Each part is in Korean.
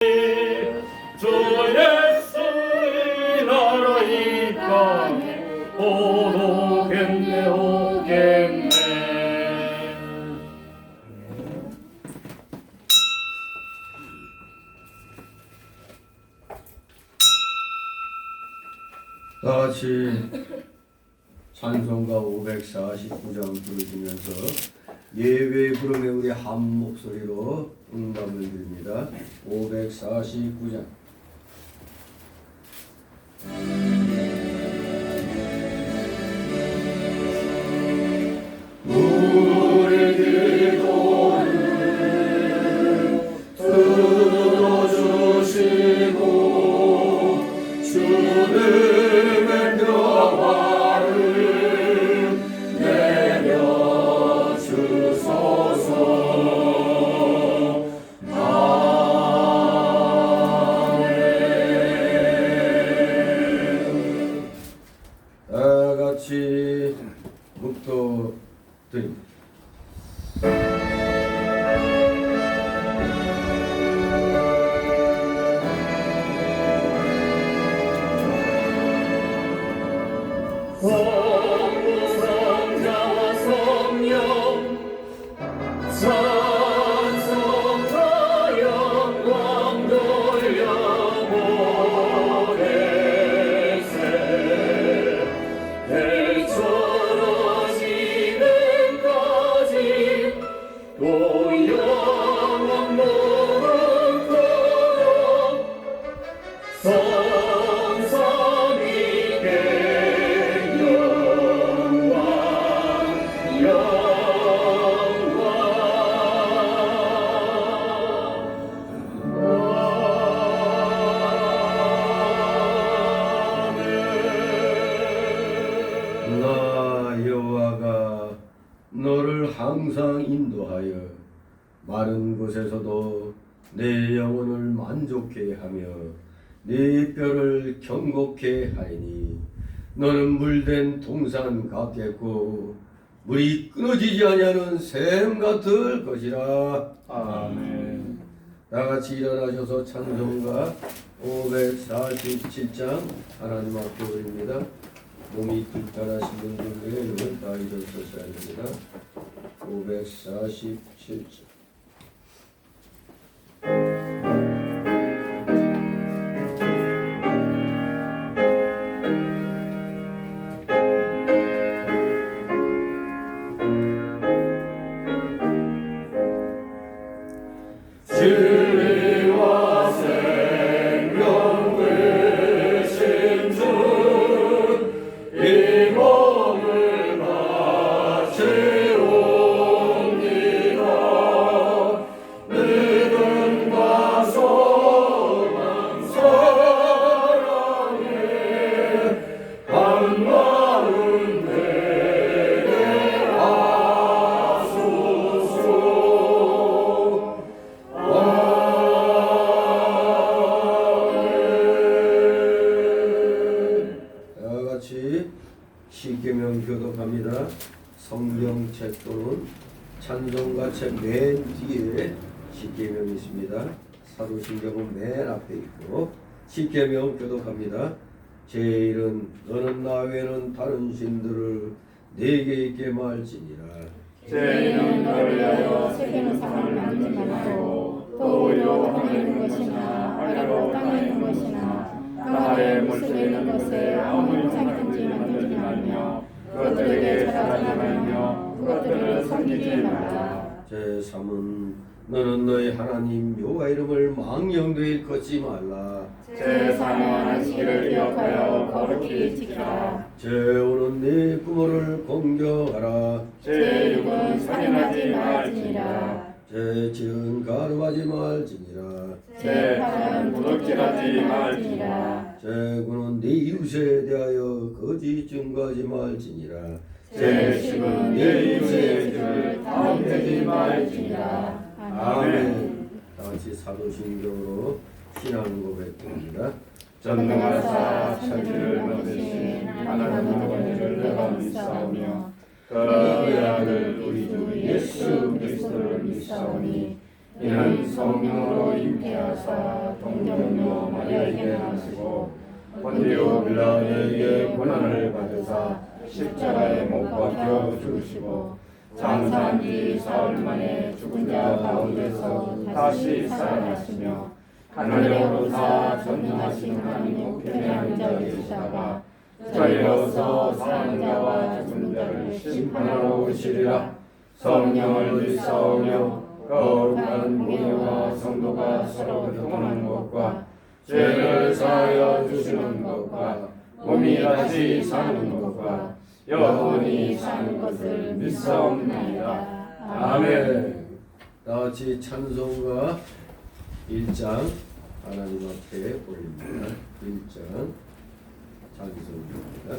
주 예수의 나라 이 땅에 오겠네 오겠네. 다같이 찬송가 549장 부르시면서 예외 부름에 우리 한 목소리로 응답을 드립니다. 549장. 우리 기도를 들어주시고 주님의 평화를 내려주소서. 아멘. 다같이 묵도 드립니다. 성부성자와 성령 찬송과 영광 돌려보내세. 대처러지는까지 또 영원 모르도록 성삼위께 나 여호와가 너를 항상 인도하여 마른 곳에서도 내 영혼을 만족해 하며 네 뼈를 견고케 하리니 너는 물된 동산 같겠고 물이 끊어지지 아니하는 샘 같을 것이라. 아멘. 다같이 일어나셔서 찬송가 547장 하나님 앞에 올립니다. 몸이 불편하신 분들에게는 다 일어서셔야 됩니다. 547장. 진리와 생명 되신 주 이 몸을 바치옵니다. 믿음과 소망 사랑에 한 마음 되게 하소서. 다같이 십계명 교독합니다. 성경책 또는 찬송가책 맨 뒤에 십계명이 있습니다. 사도신경은 맨 앞에 있고 십계명 교독합니다. 제1은 너는 나 외에는 다른 신들을 내게 있게 말지니라. 죄는 너를 위하여 세계는 사람을 만들지 말고 또 오히려 땅에 있는 것이나 아래로 땅에 있는 것이나 땅 아래 물속에 있는 것에 아무 형상이든지 만들지 말며 그것들에게 절하지 말며 그것들을 섬기지 말라. 제3은 너는 너희 하나님 여호와 이름을 망령되이 걷지 말라. 제4는 안식일을 기억하여 거룩히 지키라. 제5는 네 부모를 공경하라. 제6은 살인하지 말지니라. 제7은 가늠하지 말지니라. 제8은 도둑질하지 말지니라. 제9는 네 이웃에 대하여 거짓 증거하지 말지니라. 제10은 네 이웃의 죄를 다운되지 말지니라. 아멘. 다같이 사도신경으로 신앙 고백드립니다. 전능하사 천지를 만드신 하나님의 권위를 내가 믿사오며 그의 아들 우리 주 예수 그리스도를 믿사오니 이는 성령으로 잉태하사 동정녀 마리아에게 나시고 본디오 빌라도에게 고난을 받으사 십자가에 못 박혀 죽으시고 장사한 뒤 사흘 만에 죽은 자 가운데서 다시 살아나시며 하늘에 오르사 전능하신 하나님 우편에 앉아 계시다가 저희로서 사는 자와 죽은 자를 심판하러 오시리라. 성령을 믿사오며 거룩한 공예와 성도가 서로 교통하는 것과 죄를 사하여 주시는 것과 몸이 다시 사는 것과 영원히 사는 것을 믿사옵나이다. 아멘. 다 같이 찬송가 1장 하나님 앞에 올립니다. 1장 자기소개입니다.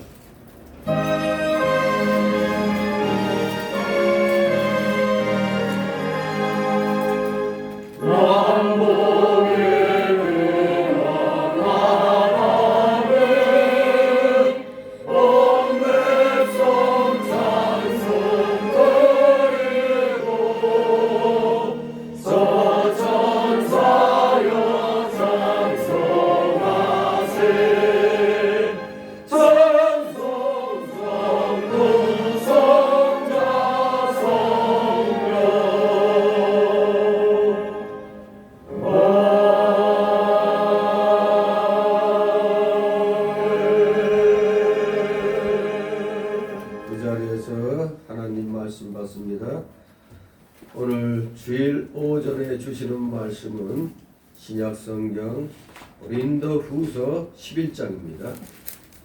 오늘 주일 오전에 주시는 말씀은 신약성경 고린도후서 11장입니다.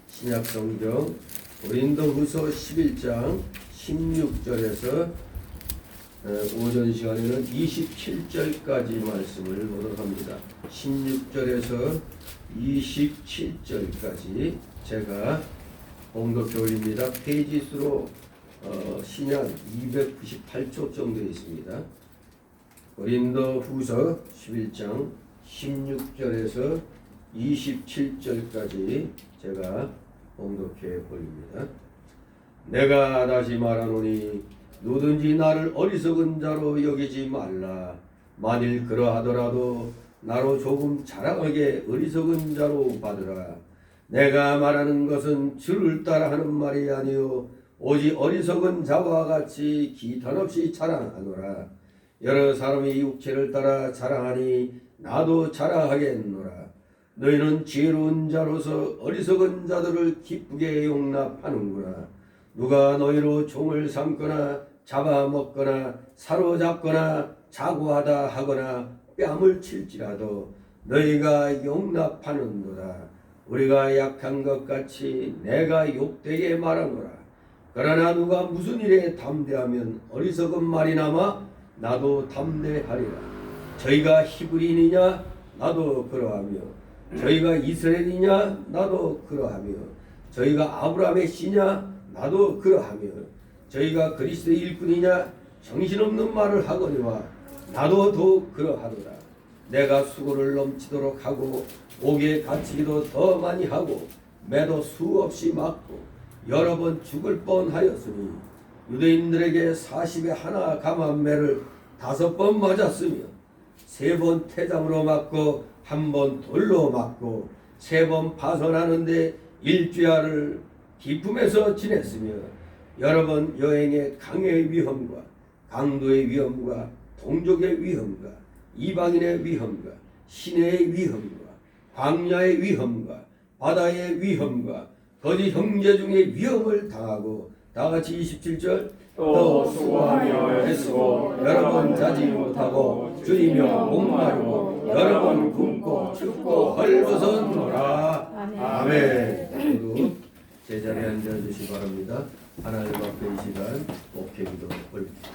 신약성경 고린도후서 11장 16절에서 오전 시간에는 27절까지 말씀을 보도록 합니다. 16절에서 27절까지 제가 봉독교리입니다. 페이지 수로 신약 298쪽 정도 있습니다. 고린도후서 11장 16절에서 27절까지 제가 봉독해 보입니다. 내가 다시 말하노니 누든지 나를 어리석은 자로 여기지 말라. 만일 그러하더라도 나로 조금 자랑하게 어리석은 자로 받으라. 내가 말하는 것은 주를 따라 하는 말이 아니요 오직 어리석은 자와 같이 기탄 없이 자랑하노라. 여러 사람이 육체를 따라 자랑하니 나도 자랑하겠노라. 너희는 지혜로운 자로서 어리석은 자들을 기쁘게 용납하는구나. 누가 너희로 종을 삼거나 잡아먹거나 사로잡거나 자고하다 하거나 뺨을 칠지라도 너희가 용납하는도다. 우리가 약한 것 같이 내가 욕되게 말하노라. 그러나 누가 무슨 일에 담대하면 어리석은 말이 남아 나도 담대하리라. 저희가 히브리인이냐 나도 그러하며 저희가 이스라엘이냐 나도 그러하며 저희가 아브라함의 씨냐 나도 그러하며 저희가 그리스도의 일꾼이냐 정신없는 말을 하거니와 나도 더욱 그러하노라. 내가 수고를 넘치도록 하고 옥에 갇히기도 더 많이 하고 매도 수없이 맞고 여러 번 죽을 뻔하였으니 유대인들에게 40에 하나 감한 매를 5번 맞았으며 3번 태장으로 맞고 1번 돌로 맞고 3번 파선하는데 일주야를 기품에서 지냈으며 여러 번 여행의 강의 위험과 강도의 위험과 동족의 위험과 이방인의 위험과 시내의 위험과 광야의 위험과 바다의 위험과 거짓 형제 중에 위험을 당하고 다같이 27절 또 수고하며 애쓰고 여러 번 자지 못하고 줄이며 목마르고 여러 번 굶고 춥고 헐벗었노라. 아멘. 모두 제자리에 앉아주시기 바랍니다. 하나님 앞에 이 시간 목회기도 올립니다.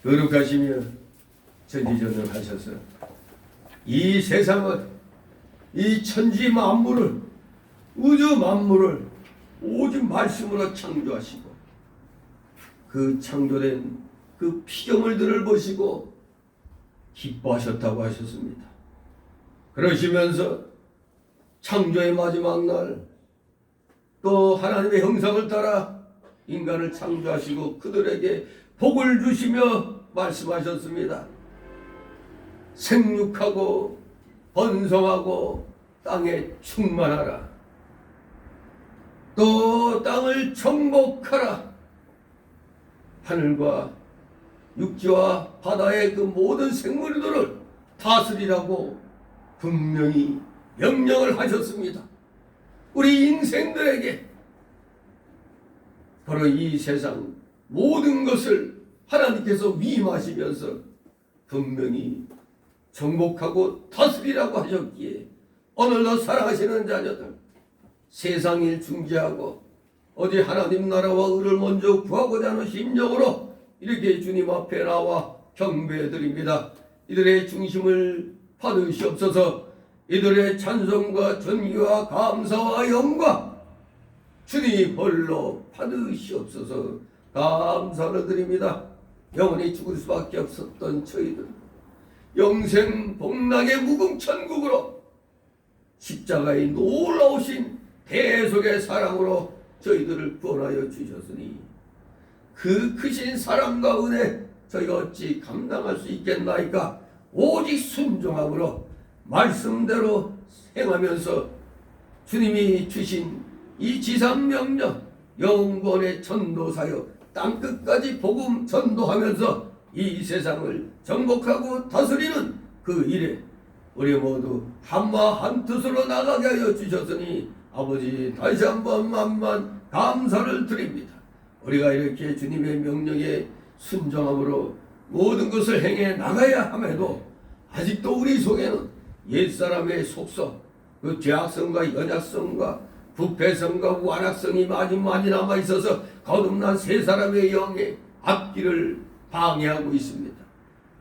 거룩하시며 전지전능하셔서 이 세상을 이 천지 만물을 우주 만물을 오직 말씀으로 창조하시고 그 창조된 그 피조물들을 보시고 기뻐하셨다고 하셨습니다. 그러시면서 창조의 마지막 날 또 하나님의 형상을 따라 인간을 창조하시고 그들에게 복을 주시며 말씀하셨습니다. 생육하고 번성하고 땅에 충만하라. 또 땅을 정복하라. 하늘과 육지와 바다의 그 모든 생물들을 다스리라고 분명히 명령을 하셨습니다. 우리 인생들에게 바로 이 세상 모든 것을 하나님께서 위임하시면서 분명히 정복하고 다스리라고 하셨기에 오늘도 사랑하시는 자녀들, 세상일 중재하고 어디 하나님 나라와 의를 먼저 구하고자 하는 심정으로 이렇게 주님 앞에 나와 경배드립니다. 이들의 중심을 받으시옵소서. 이들의 찬송과 존귀와 감사와 영광 주님 홀로 받으시옵소서. 감사를 드립니다. 영원히 죽을 수밖에 없었던 저희들 영생 복락의 무궁천국으로 십자가의 놀라우신 대속의 사랑으로 저희들을 구원하여 주셨으니 그 크신 사랑과 은혜 저희가 어찌 감당할 수 있겠나이까. 오직 순종함으로 말씀대로 행하면서 주님이 주신 이 지상명령 영원의 전도사여 땅끝까지 복음 전도하면서 이 세상을 정복하고 다스리는 그 일에 우리 모두 한마 한뜻으로 나가게 하여 주셨으니 아버지 다시 한번 만만 감사를 드립니다. 우리가 이렇게 주님의 명령에 순종함으로 모든 것을 행해 나가야 함에도 아직도 우리 속에는 옛사람의 속성, 그 죄악성과 연약성과 부패성과 완악성이 많이 남아있어서 거듭난 새 사람의 영의 앞길을 방해하고 있습니다.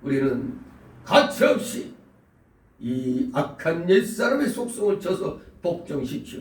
우리는 가차없이 이 악한 옛사람의 속성을 쳐서 복종시켜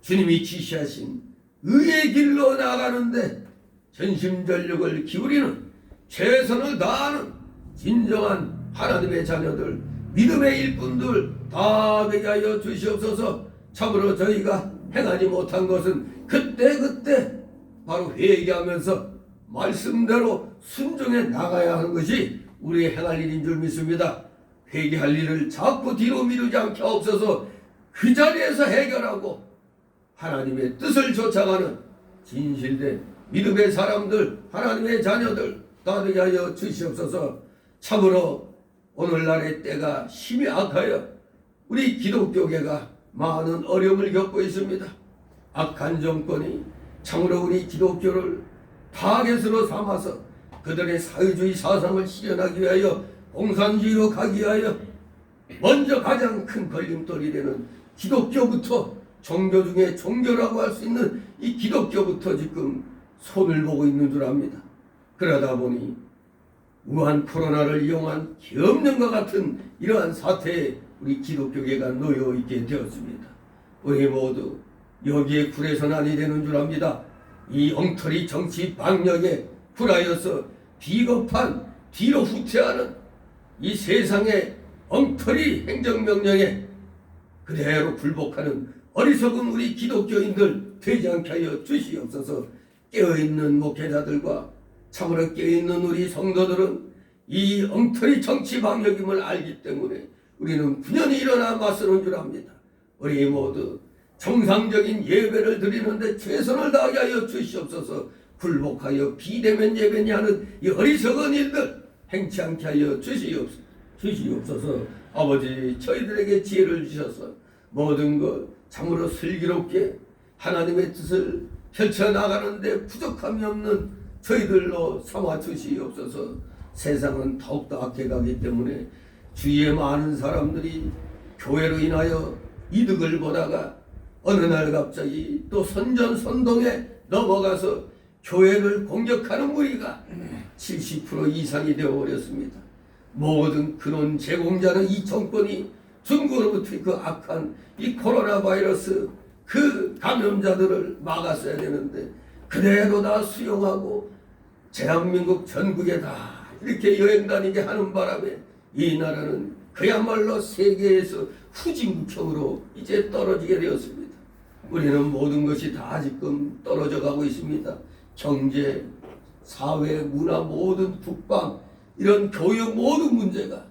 주님이 지시하신 의의 길로 나가는데 전심전력을 기울이는 최선을 다하는 진정한 하나님의 자녀들, 믿음의 일꾼들 다 되게 하여 주시옵소서. 참으로 저희가 행하지 못한 것은 그때 바로 회개하면서 말씀대로 순종해 나가야 하는 것이 우리의 행할 일인 줄 믿습니다. 회개할 일을 자꾸 뒤로 미루지 않게 하옵소서. 그 자리에서 해결하고 하나님의 뜻을 쫓아가는 진실된 믿음의 사람들, 하나님의 자녀들 다 되게 하여 주시옵소서. 참으로 오늘날의 때가 심히 악하여 우리 기독교계가 많은 어려움을 겪고 있습니다. 악한 정권이 참으로 우리 기독교를 타겟으로 삼아서 그들의 사회주의 사상을 실현하기 위하여 공산주의로 가기 위하여 먼저 가장 큰 걸림돌이 되는 기독교부터 종교 중에 종교라고 할 수 있는 이 기독교부터 지금 손을 보고 있는 줄 압니다. 그러다 보니 우한 코로나를 이용한 계엄령과 같은 이러한 사태에 우리 기독교계가 놓여 있게 되었습니다. 우리 모두 여기에 굴해서난이 되는 줄 압니다. 이 엉터리 정치 방역에 굴하여서 비겁한 뒤로 후퇴하는 이 세상의 엉터리 행정명령에 그대로 굴복하는 어리석은 우리 기독교인들 되지 않게 하여 주시옵소서. 깨어있는 목회자들과 참으로 깨어있는 우리 성도들은 이 엉터리 정치 방역임을 알기 때문에 우리는 분연히 일어나 맞서는 줄 압니다. 우리 모두 정상적인 예배를 드리는데 최선을 다하게 하여 주시옵소서. 굴복하여 비대면 예배니 하는 이 어리석은 일들 행치 않게 하여 주시옵소서. 아버지 저희들에게 지혜를 주셔서 모든 것 참으로 슬기롭게 하나님의 뜻을 펼쳐나가는데 부족함이 없는 저희들로 삼아 주시옵소서. 세상은 더욱더 악해가기 때문에 주위에 많은 사람들이 교회로 인하여 이득을 보다가 어느 날 갑자기 또 선전선동에 넘어가서 교회를 공격하는 무리가 70% 이상이 되어버렸습니다. 모든 근원 제공자는 이 정권이 중국으로부터 그 악한 이 코로나 바이러스 그 감염자들을 막았어야 되는데 그대로 다 수용하고 대한민국 전국에 다 이렇게 여행 다니게 하는 바람에 이 나라는 그야말로 세계에서 후진국형으로 이제 떨어지게 되었습니다. 우리는 모든 것이 다 지금 떨어져 가고 있습니다. 경제, 사회, 문화 모든 국방 이런 교육 모든 문제가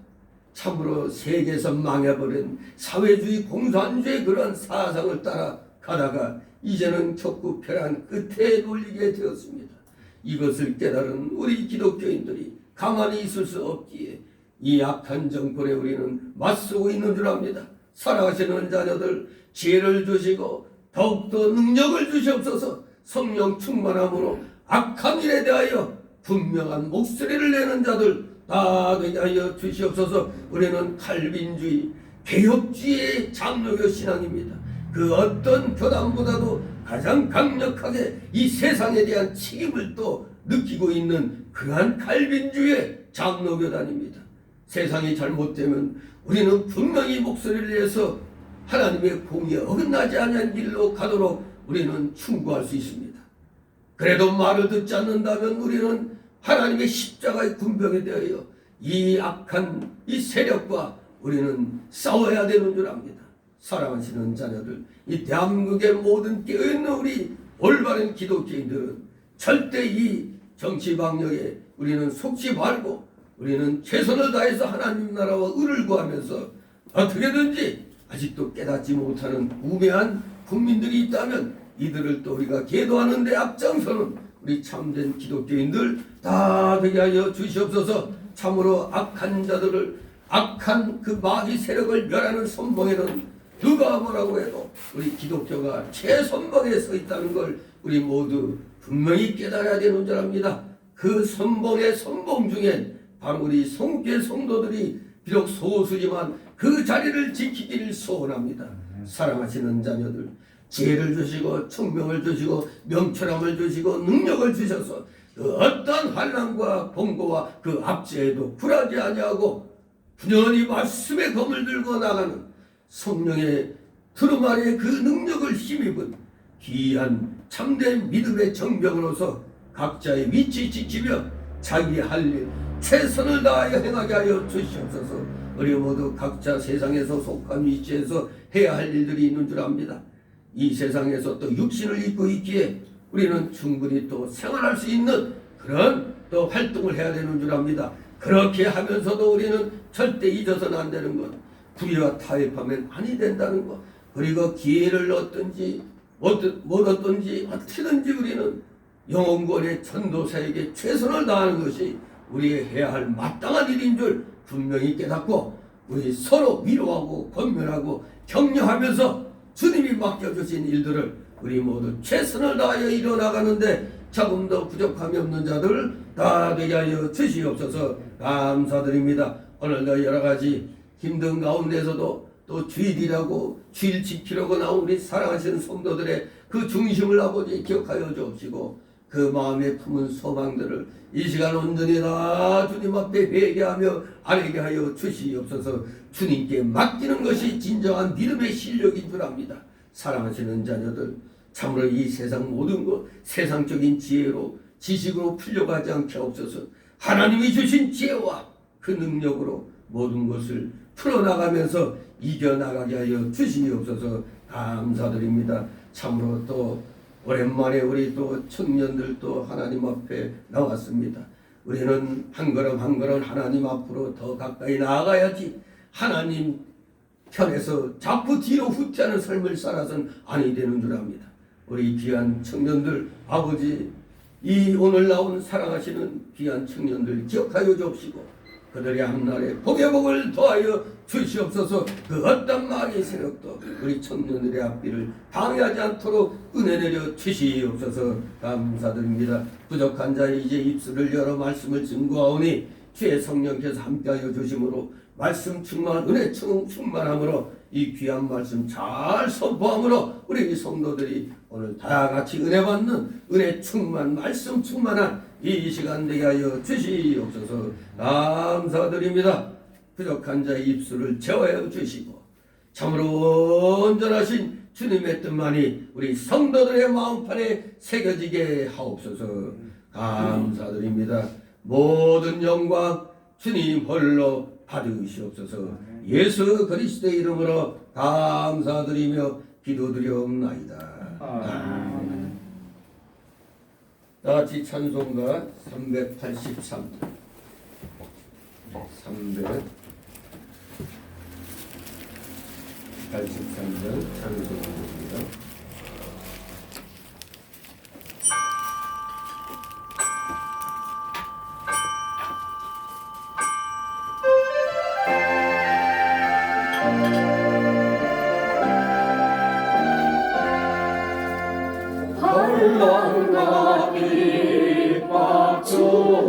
참으로 세계에서 망해버린 사회주의 공산주의 그런 사상을 따라 가다가 이제는 격구표란 끝에 놓이게 되었습니다. 이것을 깨달은 우리 기독교인들이 가만히 있을 수 없기에 이 악한 정권에 우리는 맞서고 있는 줄 압니다. 사랑하시는 자녀들, 지혜를 주시고 더욱더 능력을 주시옵소서. 성령 충만함으로 악한 일에 대하여 분명한 목소리를 내는 자들 다 되게 하여 주시옵소서. 우리는 칼빈주의, 개혁주의의 장로교 신앙입니다. 그 어떤 교단보다도 가장 강력하게 이 세상에 대한 책임을 또 느끼고 있는 그러한 칼빈주의의 장로교단입니다. 세상이 잘못되면 우리는 분명히 목소리를 내서 하나님의 공의에 어긋나지 않은 길로 가도록 우리는 충고할 수 있습니다. 그래도 말을 듣지 않는다면 우리는 하나님의 십자가의 군병에 대하여 이 악한 이 세력과 우리는 싸워야 되는 줄 압니다. 사랑하시는 자녀들, 이 대한민국의 모든 깨어있는 우리 올바른 기독교인들은 절대 이 정치 방역에 우리는 속지 말고 우리는 최선을 다해서 하나님 나라와 의를 구하면서 어떻게든지 아직도 깨닫지 못하는 우매한 국민들이 있다면 이들을 또 우리가 계도하는 데 앞장서는 우리 참된 기독교인들 다 되게 하여 주시옵소서. 참으로 악한 자들을, 악한 그 마귀 세력을 멸하는 선봉에는 누가 뭐라고 해도 우리 기독교가 최선봉에 서 있다는 걸 우리 모두 분명히 깨달아야 되는 줄 압니다. 그 선봉의 선봉 중엔 바로 우리 성교회 성도들이 비록 소수지만 그 자리를 지키기를 소원합니다. 사랑하시는 자녀들, 지혜를 주시고 청명을 주시고 명철함을 주시고 능력을 주셔서 그 어떤 환난과 공고와 그 압제에도 굴하지 아니하고 분연히 말씀의 검을 들고 나가는 성령의 두루마리의 그 능력을 힘입은 귀한 참된 믿음의 정병으로서 각자의 위치 지키며 자기 할 일 최선을 다하여 행하게 하여 주시옵소서. 우리 모두 각자 세상에서 속한 위치에서 해야 할 일들이 있는 줄 압니다. 이 세상에서 또 육신을 입고 있기에 우리는 충분히 또 생활할 수 있는 그런 또 활동을 해야 되는 줄 압니다. 그렇게 하면서도 우리는 절대 잊어서는 안 되는 것, 불의와 타협하면 아니 된다는 것, 그리고 기회를 얻든지 못 얻든지 어떻게든지 우리는 영혼권의 전도사에게 최선을 다하는 것이 우리의 해야 할 마땅한 일인 줄 분명히 깨닫고 우리 서로 위로하고 권면하고 격려하면서 주님이 맡겨주신 일들을 우리 모두 최선을 다하여 이뤄나가는데 조금 더 부족함이 없는 자들 다 되게 하여 주시옵소서. 감사드립니다. 오늘도 여러가지 힘든 가운데서도 또 주일이라고 주일 지키려고 나온 우리 사랑하시는 성도들의 그 중심을 아버지 기억하여 주옵시고 그 마음에 품은 소망들을 이 시간 온전히 다 주님 앞에 회개하며 아뢰게 하여 주시옵소서. 주님께 맡기는 것이 진정한 믿음의 실력인 줄 압니다. 사랑하시는 자녀들, 참으로 이 세상 모든 것 세상적인 지혜로 지식으로 풀려고 하지 않게 없어서 하나님이 주신 지혜와 그 능력으로 모든 것을 풀어나가면서 이겨나가게 하여 주시옵소서. 감사드립니다. 참으로 또 오랜만에 우리 또 청년들 또 하나님 앞에 나왔습니다. 우리는 한 걸음 한 걸음 하나님 앞으로 더 가까이 나아가야지 하나님 편에서 자꾸 뒤로 후퇴하는 삶을 살아서는 아니 되는 줄 압니다. 우리 귀한 청년들, 아버지 이 오늘 나온 사랑하시는 귀한 청년들 기억하여 주옵시고 그들의 앞날에 복의 복을 더하여 주시옵소서. 그 어떤 마귀의 세력도 우리 청년들의 앞길을 방해하지 않도록 은혜 내려 주시옵소서. 감사드립니다. 부족한 자의 이제 입술을 열어 말씀을 증거하오니 주의 성령께서 함께하여 주심으로 말씀 충만, 은혜 충만함으로 이 귀한 말씀 잘 선포함으로 우리 성도들이 오늘 다 같이 은혜 받는 은혜 충만, 말씀 충만한 이 시간 되게 하여 주시옵소서. 감사드립니다. 부족한 자의 입술을 채워여 주시고 참으로 온전하신 주님의 뜻만이 우리 성도들의 마음판에 새겨지게 하옵소서. 감사드립니다. 모든 영광 주님 홀로 받으시옵소서. 예수 그리스도의 이름으로 감사드리며 기도드리옵나이다. 아멘. 다 같이 찬송가 383 383장 찬송입니다. 환난과 핍박 중에도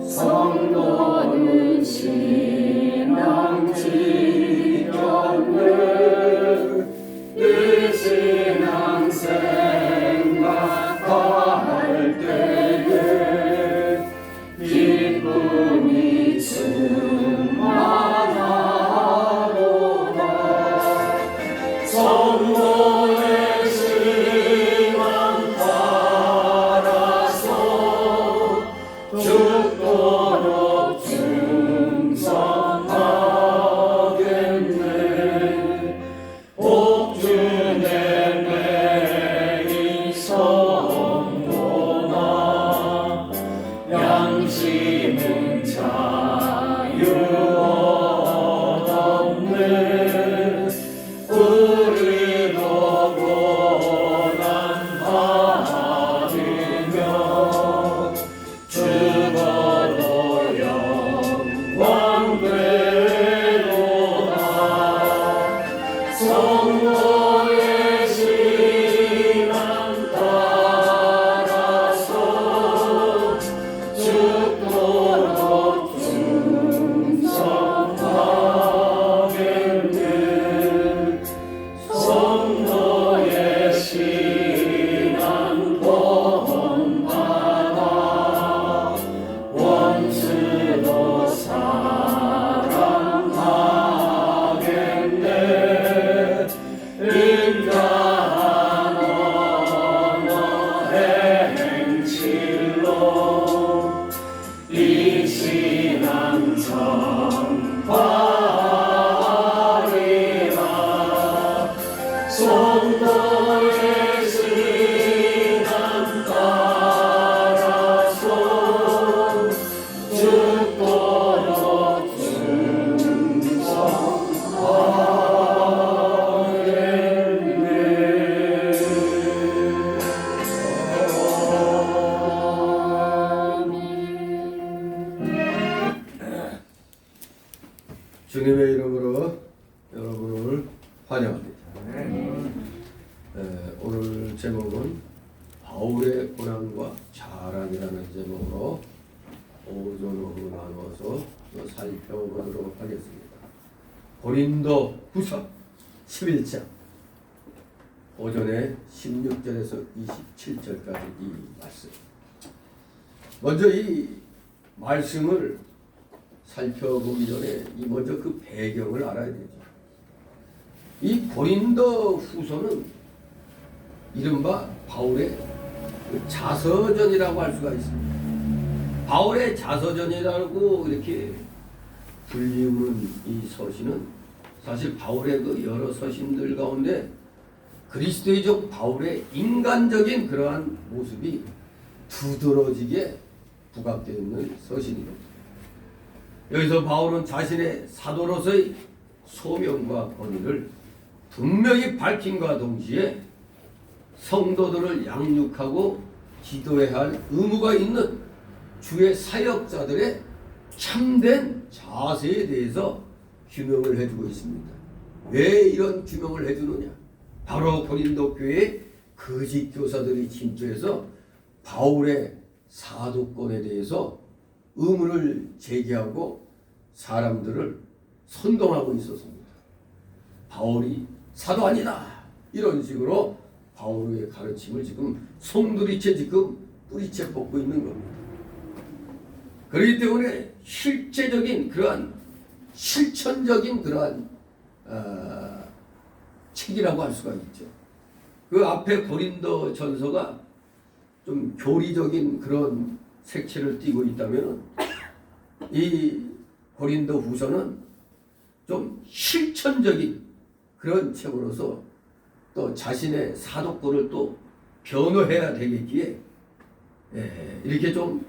성도는 신앙 지켰네. 이 신앙 생각할 때에 기쁨이 충만하도다. 성도의 신앙 따라서 죽도록 충성하겠네. 옥중의 매인 성도나 양심은 자유 얻었네. 우리도 고난받으며 죽어도 영광 되도다. 성도의 신앙 따라서 죽도록 충성하겠네. 성도의 신앙 본받아 원수도 사랑하겠네. 인간한 언어의 행실로 이 신앙 전파하리라. 성도의 신앙 따라서 죽도록 주님의 이름으로 여러분을 환영합니다. 오늘 제목은 바울의 고난과 자랑이라는 제목으로 오전으로 나누어서 또 살펴보도록 하겠습니다. 고린도 후서 11장 오전에 16절에서 27절까지 이 말씀. 먼저 이 말씀을 살펴보기 전에 먼저 그 배경을 알아야 되죠. 이 고린도 후서는 이른바 바울의 그 자서전이라고 할 수가 있습니다. 바울의 자서전이라고 이렇게 불리우는 이 서신은 사실 바울의 그 여러 서신들 가운데 그리스도의 종 바울의 인간적인 그러한 모습이 두드러지게 부각되어 있는 서신입니다. 여기서 바울은 자신의 사도로서의 소명과 권위를 분명히 밝힌과 동시에 성도들을 양육하고 기도해야 할 의무가 있는 주의 사역자들의 참된 자세에 대해서 규명을 해주고 있습니다. 왜 이런 규명을 해주느냐? 바로 고린도 교회의 거짓 교사들이 침투해서 바울의 사도권에 대해서 의문을 제기하고 사람들을 선동하고 있었습니다. 바울이 사도 아니다 이런 식으로 바울의 가르침을 지금 송두리째 지금 뿌리째 뽑고 있는 겁니다. 그렇기 때문에 실제적인 그러한 실천적인 그러한 책이라고 할 수가 있죠. 그 앞에 고린도 전서가 좀 교리적인 그런 색채를 띠고 있다면 이 고린도 후서는 좀 실천적인 그런 책으로서 또 자신의 사도권을 또 변호해야 되겠기에 이렇게 좀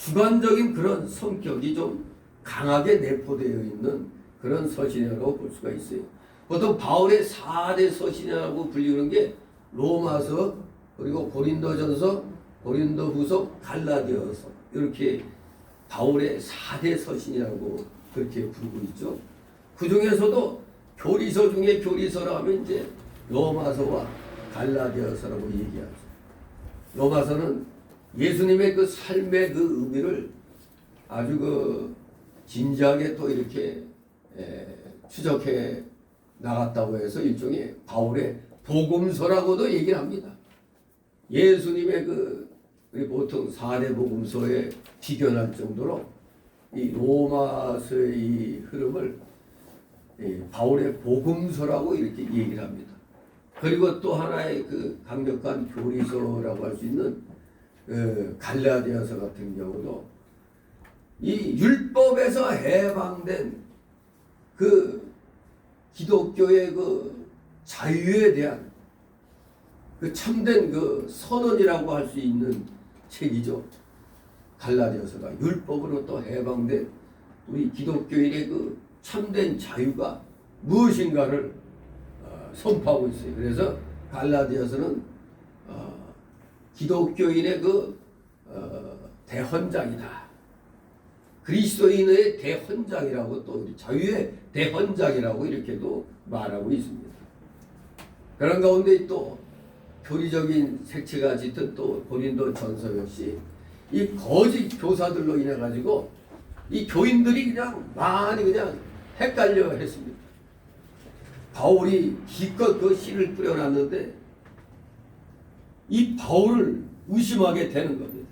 주관적인 그런 성격이 좀 강하게 내포되어 있는 그런 서신이라고 볼 수가 있어요. 보통 바울의 4대 서신이라고 불리는 게 로마서, 그리고 고린도전서, 고린도후서, 갈라디아서, 이렇게 바울의 4대 서신이라고 그렇게 부르고 있죠. 그 중에서도 교리서 중에 교리서라 하면 이제 로마서와 갈라디아서라고 얘기하죠. 로마서는 예수님의 그 삶의 그 의미를 아주 그 진지하게 또 이렇게 추적해 나갔다고 해서 일종의 바울의 복음서라고도 얘기를 합니다. 예수님의 우리 보통 4대 복음서에 비견할 정도로 이 로마서의 이 흐름을 바울의 복음서라고 이렇게 얘기를 합니다. 그리고 또 하나의 그 강력한 교리서라고 할 수 있는 갈라디아서 같은 경우도 이 율법에서 해방된 그 기독교의 그 자유에 대한 그 참된 그 선언이라고 할 수 있는 책이죠. 갈라디아서가 율법으로 또 해방된 우리 기독교인의 그 참된 자유가 무엇인가를 선포하고 있어요. 그래서 갈라디아서는 기독교인의 그 대헌장이다. 그리스도인의 대헌장이라고, 또 우리 자유의 대헌장이라고 이렇게도 말하고 있습니다. 그런 가운데 또 교리적인 색채가 짙은 또 고린도 전서 역시 이 거짓 교사들로 인해 가지고 이 교인들이 그냥 많이 그냥 헷갈려 했습니다. 바울이 기껏 그 씨를 뿌려놨는데 이 바울을 의심하게 되는 겁니다.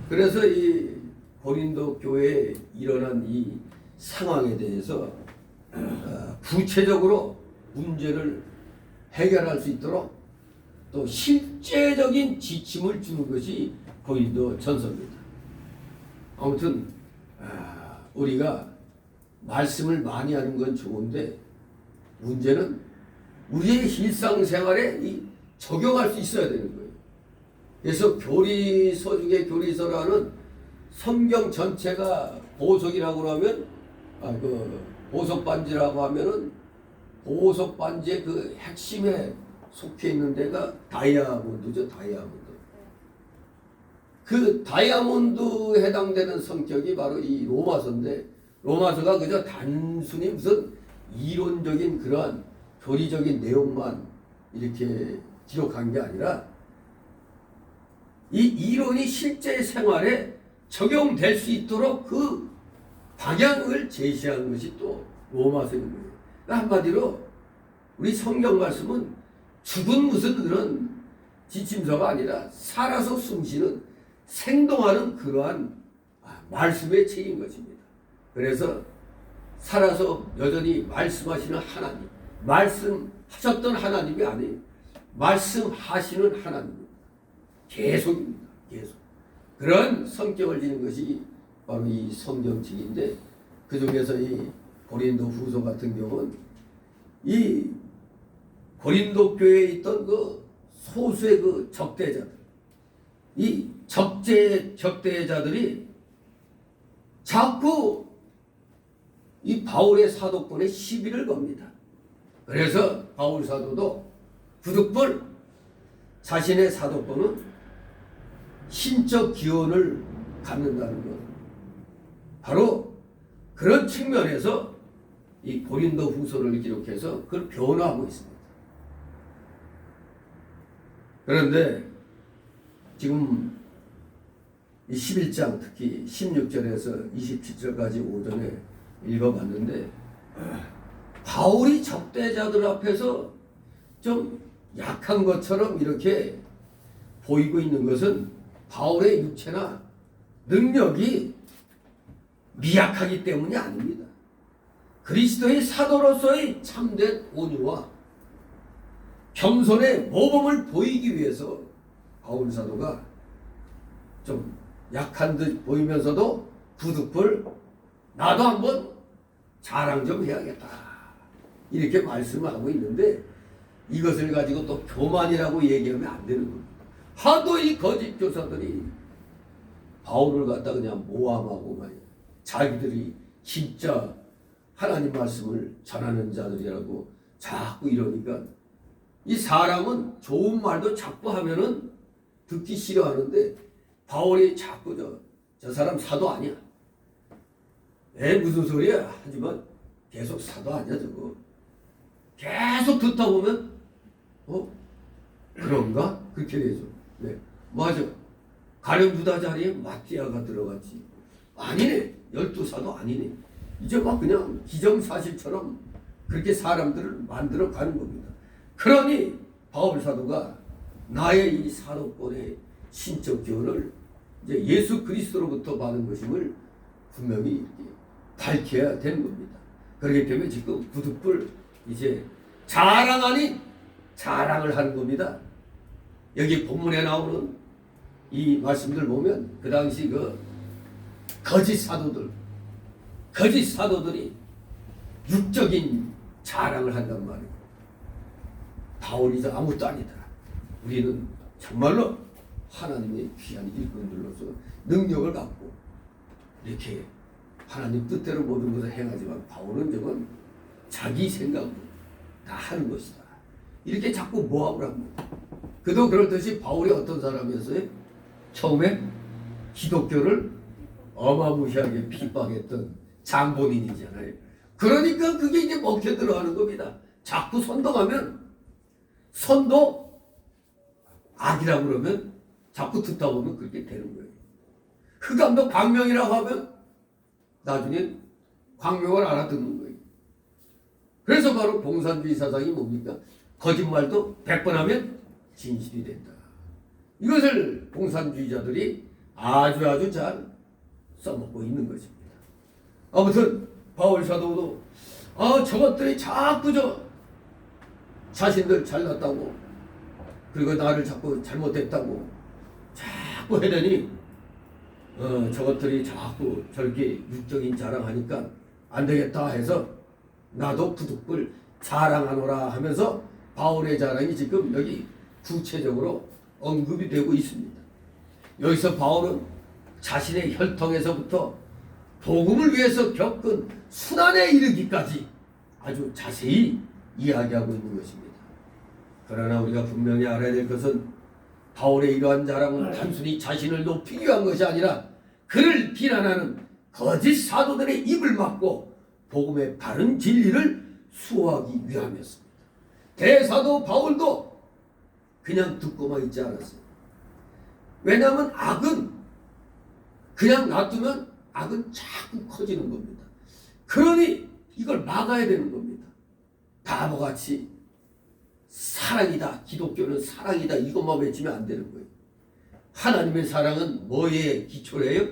그래서 이 고린도 교회에 일어난 이 상황에 대해서 구체적으로 문제를 해결할 수 있도록 또 실제적인 지침을 주는 것이 고린도 전서입니다. 아무튼 우리가 말씀을 많이 하는 건 좋은데 문제는 우리의 일상생활에 적용할 수 있어야 되는 거예요. 그래서 교리서 중에 교리서라는 성경 전체가 보석이라고 하면 그 보석반지라고 하면은 보석반지의 그 핵심에 속해 있는 데가 다이아몬드죠. 다이아몬드. 그 다이아몬드에 해당되는 성격이 바로 이 로마서인데, 로마서가 그저 단순히 무슨 이론적인 그러한 교리적인 내용만 이렇게 기록한 게 아니라 이 이론이 실제 생활에 적용될 수 있도록 그 방향을 제시하는 것이 또 로마서인 거예요. 그러니까 한마디로 우리 성경 말씀은 죽은 무슨 그런 지침서가 아니라 살아서 숨쉬는 생동하는 그러한 말씀의 책인 것입니다. 그래서 살아서 여전히 말씀하시는 하나님, 말씀하셨던 하나님이 아니에요. 말씀하시는 하나님입니다. 계속입니다. 계속. 그런 성격을 지닌 것이 바로 이 성경책인데, 그 중에서 이 고린도 후서 같은 경우는 이 고린도 교회에 있던 그 소수의 그 적대자들, 이 적대자들이 자꾸 이 바울의 사도권에 시비를 겁니다. 그래서 바울 사도도 부득불 자신의 사도권은 신적 기원을 갖는다는 것, 바로 그런 측면에서 이 고린도 후서를 기록해서 그걸 변화하고 있습니다. 그런데 지금 이 11장 특히 16절에서 27절까지 오전에 읽어봤는데, 바울이 적대자들 앞에서 좀 약한 것처럼 이렇게 보이고 있는 것은 바울의 육체나 능력이 미약하기 때문이 아닙니다. 그리스도의 사도로서의 참된 온유와 겸손의 모범을 보이기 위해서 바울 사도가 좀 약한 듯 보이면서도 부득불 나도 한번 자랑 좀 해야겠다 이렇게 말씀하고 있는데, 이것을 가지고 또 교만이라고 얘기하면 안 되는 겁니다. 하도 이 거짓 교사들이 바울을 갖다 그냥 모함하고 말이야. 자기들이 진짜 하나님 말씀을 전하는 자들이라고 자꾸 이러니까 이 사람은 좋은 말도 자꾸 하면은 듣기 싫어하는데 바울이 자꾸 저 사람 사도 아니야. 무슨 소리야? 하지만 계속 사도 아니야 저거. 계속 듣다 보면 그런가? 그렇게 되죠. 네, 맞아. 가룟 유다 자리에 마띠아가 들어갔지. 아니네. 12사도 아니네. 이제 막 그냥 기정사실처럼 그렇게 사람들을 만들어 가는 겁니다. 그러니 바울 사도가 나의 이 사도권의 신적 기원을 이제 예수 그리스도로부터 받은 것임을 분명히 이렇게 밝혀야 되는 겁니다. 그렇기 때문에 지금 부득불 이제 자랑 아닌 자랑을 하는 겁니다. 여기 본문에 나오는 이 말씀들 보면 그 당시 그 거짓 사도들이 육적인 자랑을 한단 말이에요. 바울이 아무것도 아니다. 우리는 정말로 하나님의 귀한 일꾼들로서 능력을 갖고 이렇게 하나님 뜻대로 모든 것을 행하지만 바울은 저건 자기 생각으로 다 하는 것이다. 이렇게 자꾸 모함을 합니다. 그도 그렇듯이 바울이 어떤 사람이었어요? 처음에 기독교를 어마무시하게 핍박했던 장본인이잖아요. 그러니까 그게 이제 먹혀 들어가는 겁니다. 자꾸 선동하면 선도 악이라고 그러면 자꾸 듣다 보면 그렇게 되는 거예요. 흑암도 광명이라고 하면 나중에 광명을 알아듣는 거예요. 그래서 바로 공산주의 사상이 뭡니까? 거짓말도 100번 하면 진실이 된다. 이것을 공산주의자들이 아주 잘 써먹고 있는 것입니다. 아무튼 바울 사도도 저것들이 자꾸 자신들 잘났다고 그리고 나를 자꾸 잘못했다고 자꾸 하더니 저것들이 자꾸 저렇게 육적인 자랑하니까 안 되겠다 해서 나도 부득불 자랑하노라 하면서 바울의 자랑이 지금 여기 구체적으로 언급이 되고 있습니다. 여기서 바울은 자신의 혈통에서부터 복음을 위해서 겪은 순환에 이르기까지 아주 자세히 이야기하고 있는 것입니다. 그러나 우리가 분명히 알아야 될 것은 바울의 이러한 자랑은 단순히 자신을 높이기 위한 것이 아니라 그를 비난하는 거짓 사도들의 입을 막고 복음의 바른 진리를 수호하기 위함이었습니다. 대사도 바울도 그냥 듣고만 있지 않았어요. 왜냐하면 악은 그냥 놔두면 악은 자꾸 커지는 겁니다. 그러니 이걸 막아야 되는 겁니다. 바보같이 사랑이다, 기독교는 사랑이다 이것만 외치면 안 되는 거예요. 하나님의 사랑은 뭐에 기초래요?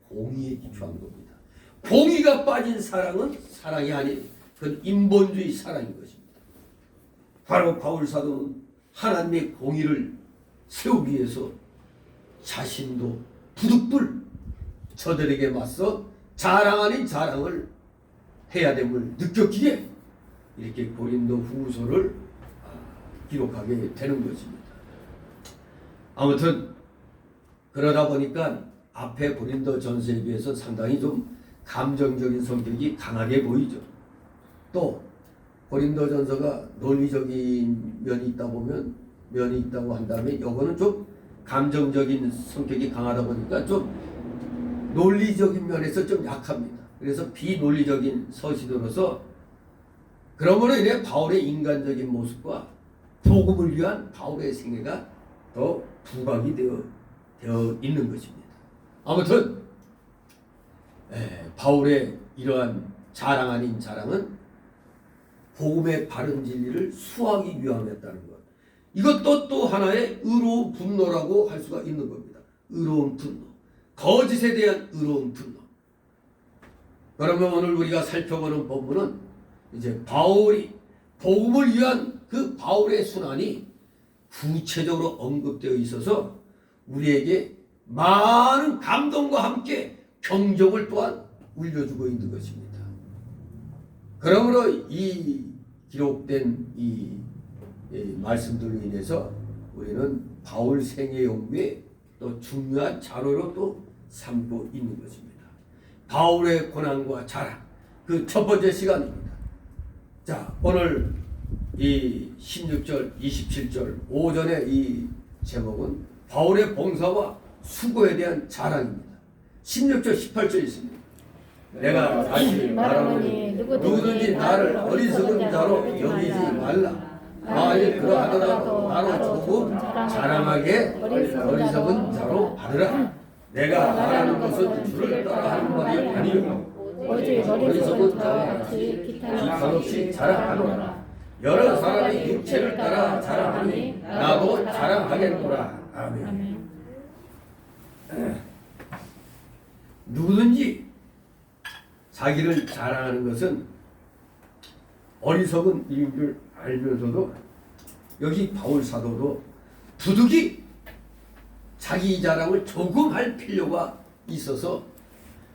공의에 기초한 겁니다. 공의가 빠진 사랑은 사랑이 아니에요. 그건 인본주의 사랑인 것입니다. 바로 바울 사도는 하나님의 공의를 세우기 위해서 자신도 부득불 저들에게 맞서 자랑 아닌 자랑을 해야 됨을 느꼈기에 이렇게 고린도 후서를 기록하게 되는 것입니다. 아무튼 그러다 보니까 앞에 고린도 전서에 비해서 상당히 좀 감정적인 성격이 강하게 보이죠. 또 고린도 전서가 논리적인 면이 있다고 한다면 이거는 좀 감정적인 성격이 강하다 보니까 좀 논리적인 면에서 좀 약합니다. 그래서 비논리적인 서신으로서 그러므로 인해 바울의 인간적인 모습과 복음을 위한 바울의 생애가 더 부각이 되어 있는 것입니다. 아무튼 바울의 이러한 자랑 아닌 자랑은 복음의 바른 진리를 수호하기 위함이었다는 것. 이것도 또 하나의 의로운 분노라고 할 수가 있는 겁니다. 의로운 분노. 거짓에 대한 의로운 분노. 그러면 오늘 우리가 살펴보는 본문은 이제 바울이 복음을 위한 그 바울의 순환이 구체적으로 언급되어 있어서 우리에게 많은 감동과 함께 경종을 또한 울려주고 있는 것입니다. 그러므로 이 기록된 이 말씀들로 인해서 우리는 바울 생애 연구에 또 중요한 자료로 또 삼고 있는 것입니다. 바울의 고난과 자랑, 그 첫 번째 시간입니다. 자, 오늘 이 16절, 27절 오전에 이 제목은 바울의 봉사와 수고에 대한 자랑입니다. 16절, 18절 있습니다. 내가 다시 말하노니 누구든지 나를 어리석은 자로 여기지 말라. 만일 그러하더라도 나로 조금 자랑하게 어리석은 자로 받으라. 내가 말하는 것은 주를 따라 하는 말이 아니요 오직 어리석은 자와 같이 기탄없이 자랑하노라. 여러 사람이 육체를 따라 자랑하니 나도 자랑하겠노라. 아멘. 누구든지 자기를 자랑하는 것은 어리석은 일인 줄 알면서도 여기 바울 사도도 부득이 자기 자랑을 조금 할 필요가 있어서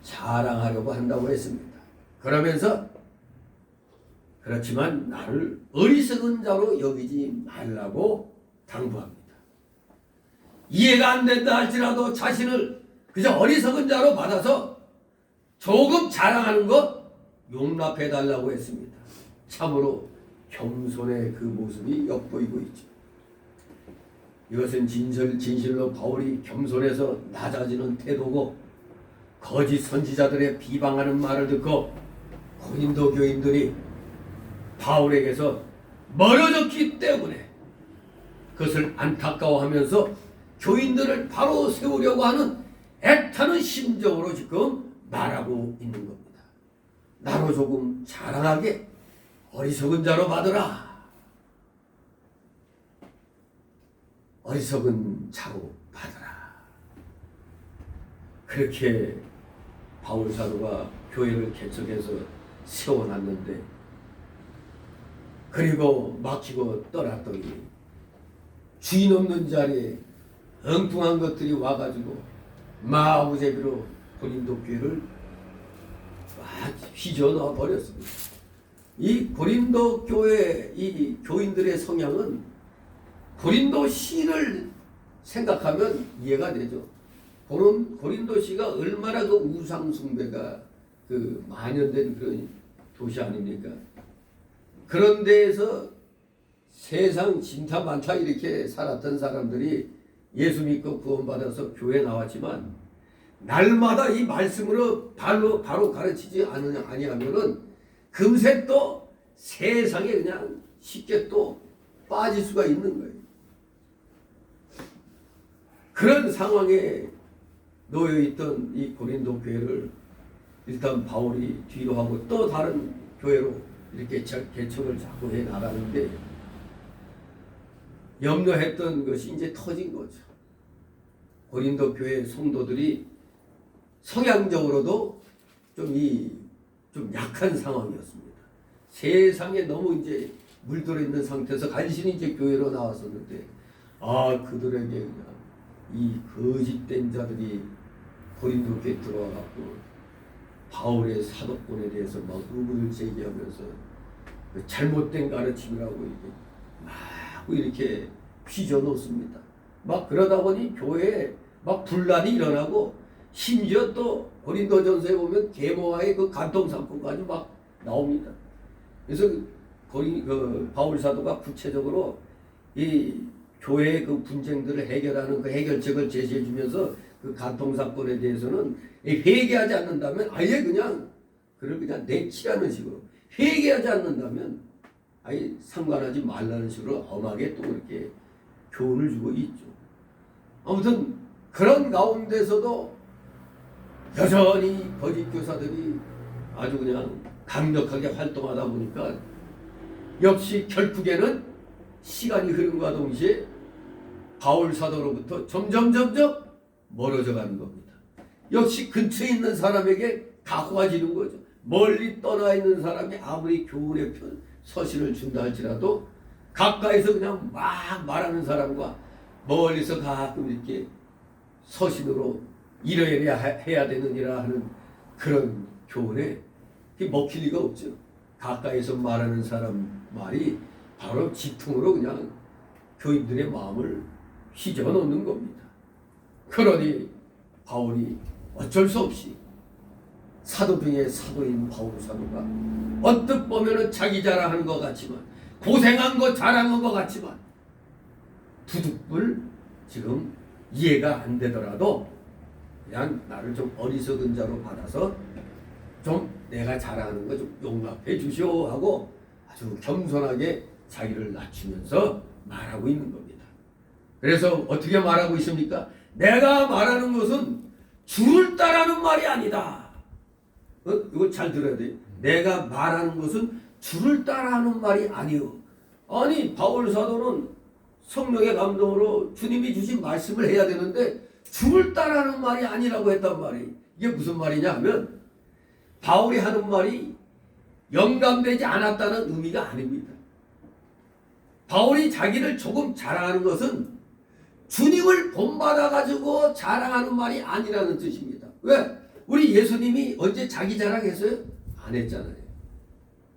자랑하려고 한다고 했습니다. 그러면서 그렇지만 나를 어리석은 자로 여기지 말라고 당부합니다. 이해가 안 된다 할지라도 자신을 그저 어리석은 자로 받아서 조금 자랑하는 것 용납해 달라고 했습니다. 참으로 겸손의 그 모습이 엿보이고 있죠. 이것은 진실로 바울이 겸손해서 낮아지는 태도고 거짓 선지자들의 비방하는 말을 듣고 고린도 교인들이 바울에게서 멀어졌기 때문에 그것을 안타까워하면서 교인들을 바로 세우려고 하는 애타는 심정으로 지금 말하고 있는 겁니다. 나로 조금 자랑하게 어리석은 자로 받으라. 어리석은 자로 받으라. 그렇게 바울 사도가 교회를 개척해서 세워놨는데 그리고 막히고 떠났더니 주인 없는 자리에 엉뚱한 것들이 와가지고 마구제비로 고린도 교회를 휘저어 버렸습니다. 이 고린도 교회 이 교인들의 성향은 고린도시를 생각하면 이해가 되죠. 고린도시가 얼마나 그 우상 숭배가 그 만연된 그런 도시 아닙니까? 그런 데에서 세상 진짜 많다 이렇게 살았던 사람들이 예수 믿고 구원받아서 교회 나왔지만 날마다 이 말씀으로 바로 가르치지 아니하면은 금세 또 세상에 그냥 쉽게 또 빠질 수가 있는 거예요. 그런 상황에 놓여 있던 이 고린도 교회를 일단 바울이 뒤로 하고 또 다른 교회로 이렇게 개척을 자꾸 해 나가는데 염려했던 것이 이제 터진 거죠. 고린도 교회 성도들이 성향적으로도 좀 약한 상황이었습니다. 세상에 너무 이제 물들어 있는 상태에서 간신히 이제 교회로 나왔었는데 그들에게 그냥 이 거짓된 자들이 고린도 교회에 들어와 갖고 바울의 사도권에 대해서 막 의문을 제기하면서 잘못된 가르침이라고 이게 막 이렇게 휘저 놓습니다. 막 그러다 보니 교회에 막 분란이 일어나고 심지어 또 고린도전서에 보면 계모와의 그 간통 사건까지 막 나옵니다. 그래서 바울 사도가 구체적으로 이 교회의 그 분쟁들을 해결하는 그 해결책을 제시해 주면서 그 간통 사건에 대해서는 회개하지 않는다면 아예 그냥 그를 그냥 내치라는 식으로 회개하지 않는다면 아예 상관하지 말라는 식으로 엄하게 또 그렇게 교훈을 주고 있죠. 아무튼 그런 가운데서도 여전히 거짓 교사들이 아주 그냥 강력하게 활동하다 보니까 역시 결국에는 시간이 흐름과 동시에 바울 사도로부터 점점 멀어져 가는 겁니다. 역시 근처에 있는 사람에게 가까워지는 거죠. 멀리 떠나 있는 사람이 아무리 교훈의 서신을 준다 할지라도 가까이서 그냥 막 말하는 사람과 멀리서 가끔 이렇게 서신으로 이러이러 해야 되느니라 하는 그런 교훈에 먹힐 리가 없죠. 가까이서 말하는 사람 말이 바로 지풍으로 그냥 교인들의 마음을 휘저어 놓는 겁니다. 그러니 바울이 어쩔 수 없이 사도 중에 사도인 바울 사도가 언뜻 보면은 자기 자랑하는 것 같지만, 고생한 거 자랑한 것 같지만, 부득불 지금 이해가 안 되더라도 그냥 나를 좀 어리석은 자로 받아서 좀 내가 자랑하는 거 좀 용납해 주시오 하고 아주 겸손하게 자기를 낮추면서 말하고 있는 겁니다. 그래서 어떻게 말하고 있습니까? 내가 말하는 것은 주를 따라하는 말이 아니다. 이거 잘 들어야 돼요. 내가 말하는 것은 주를 따라하는 말이 아니요. 아니, 바울 사도는 성령의 감동으로 주님이 주신 말씀을 해야 되는데 주를 따라하는 말이 아니라고 했단 말이에요. 이게 무슨 말이냐 하면 바울이 하는 말이 영감되지 않았다는 의미가 아닙니다. 바울이 자기를 조금 자랑하는 것은 주님을 본받아 가지고 자랑하는 말이 아니라는 뜻입니다. 왜? 우리 예수님이 언제 자기 자랑했어요? 안 했잖아요.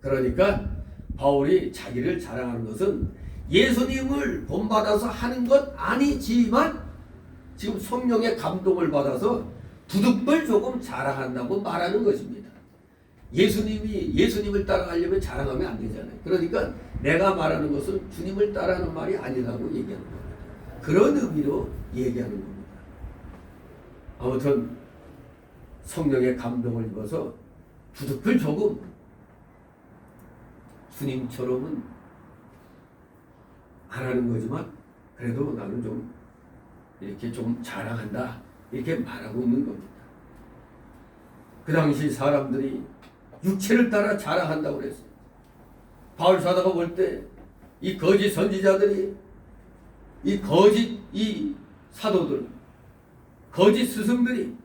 그러니까 바울이 자기를 자랑하는 것은 예수님을 본받아서 하는 것 아니지만 지금 성령의 감동을 받아서 부득불 조금 자랑한다고 말하는 것입니다. 예수님을 따라가려면 자랑하면 안 되잖아요. 그러니까 내가 말하는 것은 주님을 따라하는 말이 아니라고 얘기하는 겁니다. 그런 의미로 얘기하는 겁니다. 아무튼 성령의 감동을 입어서 부득불 조금 주님처럼은 안 하는 거지만 그래도 나는 좀 이렇게 좀 자랑한다 이렇게 말하고 있는 겁니다. 그 당시 사람들이 육체를 따라 자랑한다고 그랬어요. 바울 사도가 볼 때 이 거짓 선지자들이 이 거짓 이 사도들 거짓 스승들이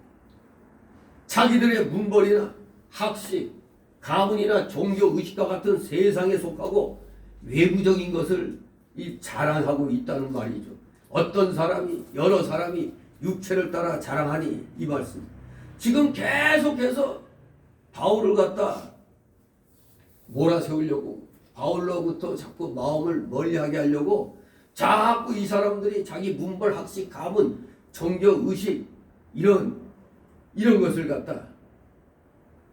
자기들의 문벌이나 학식, 가문이나 종교 의식과 같은 세상에 속하고 외부적인 것을 이 자랑하고 있다는 말이죠. 어떤 사람이 여러 사람이 육체를 따라 자랑하니 이 말씀. 지금 계속해서 바울을 갖다 몰아세우려고 바울로부터 자꾸 마음을 멀리하게 하려고 자꾸 이 사람들이 자기 문벌, 학식, 가문, 종교 의식 이런 것을 갖다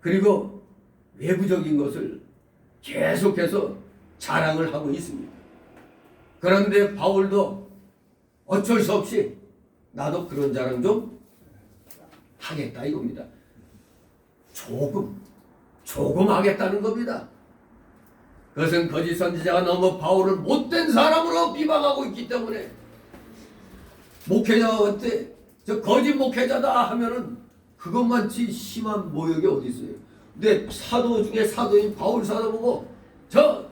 그리고 외부적인 것을 계속해서 자랑을 하고 있습니다. 그런데 바울도 어쩔 수 없이 나도 그런 자랑 좀 하겠다 이겁니다. 조금 하겠다는 겁니다. 그것은 거짓 선지자가 너무 바울을 못된 사람으로 비방하고 있기 때문에 목회자한테 저 거짓 목회자다 하면은 그것만치 심한 모욕이 어디 있어요. 근데 사도 중에 사도인 바울 사도 보고 저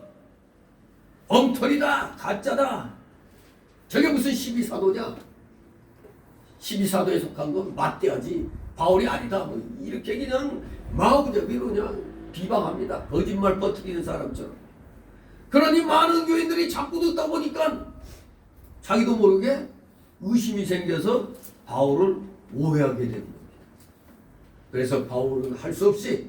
엉터리다 가짜다 저게 무슨 12사도냐 12사도에 속한 건 맞대야지 바울이 아니다 뭐 이렇게 그냥 마구잡이로 그냥 비방합니다. 거짓말 퍼뜨리는 사람처럼. 그러니 많은 교인들이 자꾸 듣다 보니까 자기도 모르게 의심이 생겨서 바울을 오해하게 되는 겁니다. 그래서 바울은 할 수 없이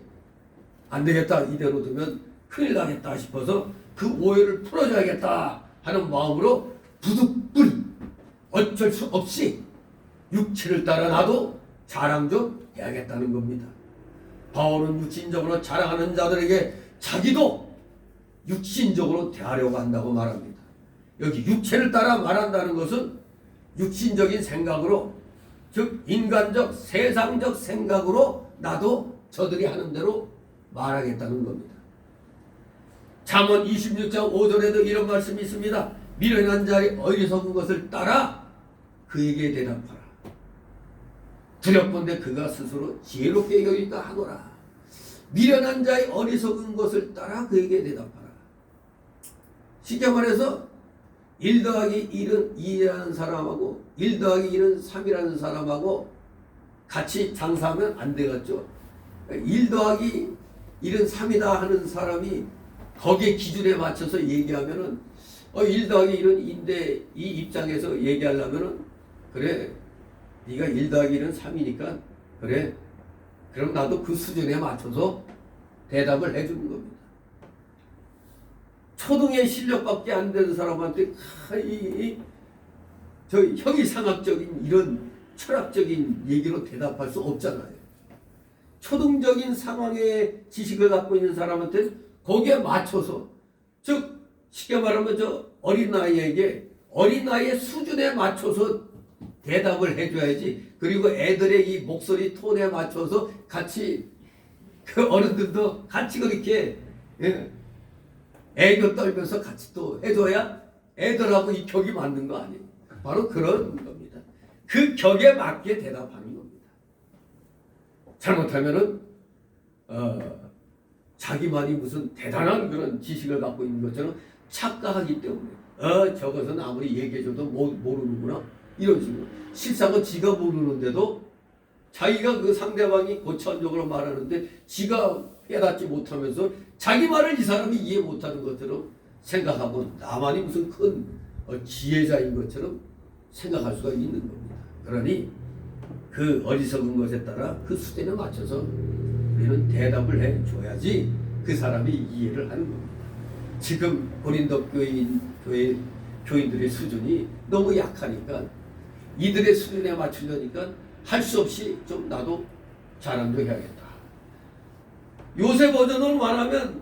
안 되겠다 이대로 두면 큰일 나겠다 싶어서 그 오해를 풀어줘야겠다 하는 마음으로 부득불 어쩔 수 없이 육체를 따라 나도 자랑 좀 해야겠다는 겁니다. 바울은 육신적으로 자랑하는 자들에게 자기도 육신적으로 대하려고 한다고 말합니다. 여기 육체를 따라 말한다는 것은 육신적인 생각으로 즉 인간적 세상적 생각으로 나도 저들이 하는 대로 말하겠다는 겁니다. 잠언 26장 5절에도 이런 말씀이 있습니다. 미련한 자의 어리석은 것을 따라 그에게 대답하라. 두렵건대 그가 스스로 지혜롭게 여기까 하노라. 미련한 자의 어리석은 것을 따라 그에게 대답하라. 쉽게 말해서 1 더하기 1은 2라는 사람하고 1 더하기 1은 3이라는 사람하고 같이 장사하면 안 되겠죠. 1 더하기 1은 3이다 하는 사람이 거기에 기준에 맞춰서 얘기하면은 1 더하기 1은 2인데 이 입장에서 얘기하려면은 그래 네가 1 더하기 1은 3이니까 그래 그럼 나도 그 수준에 맞춰서 대답을 해주는 겁니다. 초등의 실력밖에 안 되는 사람한테 저 형이상학적인 이런 철학적인 얘기로 대답할 수 없잖아요. 초등적인 상황의 지식을 갖고 있는 사람한테 거기에 맞춰서, 즉 쉽게 말하면 저 어린아이에게 어린아이의 수준에 맞춰서 대답을 해줘야지. 그리고 애들의 이 목소리 톤에 맞춰서 같이 그 어른들도 같이 그렇게 애교 떨면서 같이 또 해줘야 애들하고 이 격이 맞는 거 아니에요. 바로 그런 겁니다. 그 격에 맞게 대답하는 겁니다. 잘못하면은 자기만이 무슨 대단한 그런 지식을 갖고 있는 것처럼 착각하기 때문에 저것은 아무리 얘기해줘도 모르는구나 이런 식으로. 실상은 지가 모르는데도 자기가 그 상대방이 고차원적으로 말하는데 지가 깨닫지 못하면서 자기 말을 이 사람이 이해 못하는 것처럼 생각하고 나만이 무슨 큰 지혜자인 것처럼 생각할 수가 있는 겁니다. 그러니 그 어리석은 것에 따라 그 수준에 맞춰서 우리는 대답을 해줘야지 그 사람이 이해를 하는 겁니다. 지금 고린도 교인들의 수준이 너무 약하니까 이들의 수준에 맞추려니까 할 수 없이 좀 나도 자랑도 해야겠다. 요새 버전으로 말하면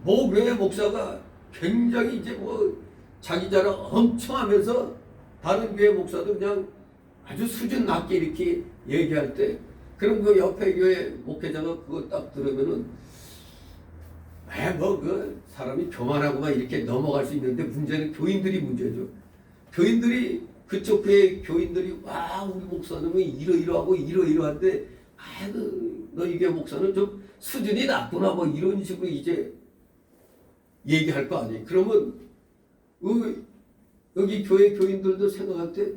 모 교회 목사가 굉장히 이제 뭐 자기 자랑 엄청 하면서 다른 교회 목사도 그냥 아주 수준 낮게 이렇게 얘기할 때, 그럼 그 옆에 교회 목회자가 그거 딱 들으면은 뭐 그 사람이 교만하고만 이렇게 넘어갈 수 있는데 문제는 교인들이 문제죠. 교인들이 그쪽 교회 교인들이 와 우리 목사님이 이러이러하고 이러이러한데 너희 교회 목사는 좀 수준이 낮구나 뭐 이런 식으로 이제 얘기할 거 아니에요. 그러면 여기 교회 교인들도 생각할 때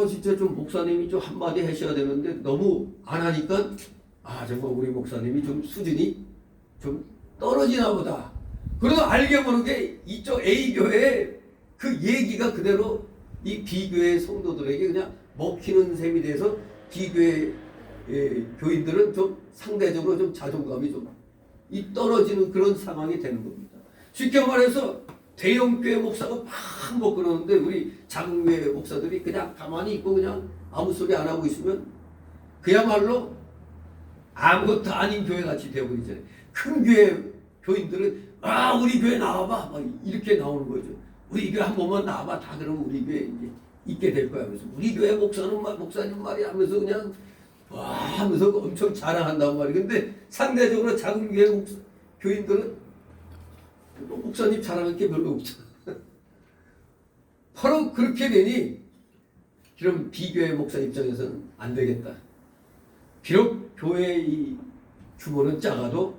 진짜 좀 목사님이 좀 한마디 하셔야 되는데 너무 안 하니까 정말 우리 목사님이 좀 수준이 좀 떨어지나 보다. 그래도 알게 모르게 이쪽 A교회에 그 얘기가 그대로 이 B교회 성도들에게 그냥 먹히는 셈이 돼서 B교회 교인들은 좀 상대적으로 좀 자존감이 좀 떨어지는 그런 상황이 되는 겁니다. 쉽게 말해서 대형교회 목사가 막 먹고 그러는데 우리 작은 교회 목사들이 그냥 가만히 있고 그냥 아무 소리 안 하고 있으면 그야말로 아무것도 아닌 교회 같이 되어버리잖아요. 큰 교회 교인들은 우리 교회 나와봐 막 이렇게 나오는 거죠. 우리 교회 한 번만 나와봐 다 그러면 우리 교회 이제 있게 될 거야 하면서 우리 교회 목사님 말이 하면서 그냥 하면서 엄청 자랑한단 말이에요. 근데 상대적으로 작은 교회 교인들은 목사님 자랑할 게 별로 없잖아. 바로 그렇게 되니 그럼 비교회 목사 입장에서는 안 되겠다. 비록 교회의 이 규모는 작아도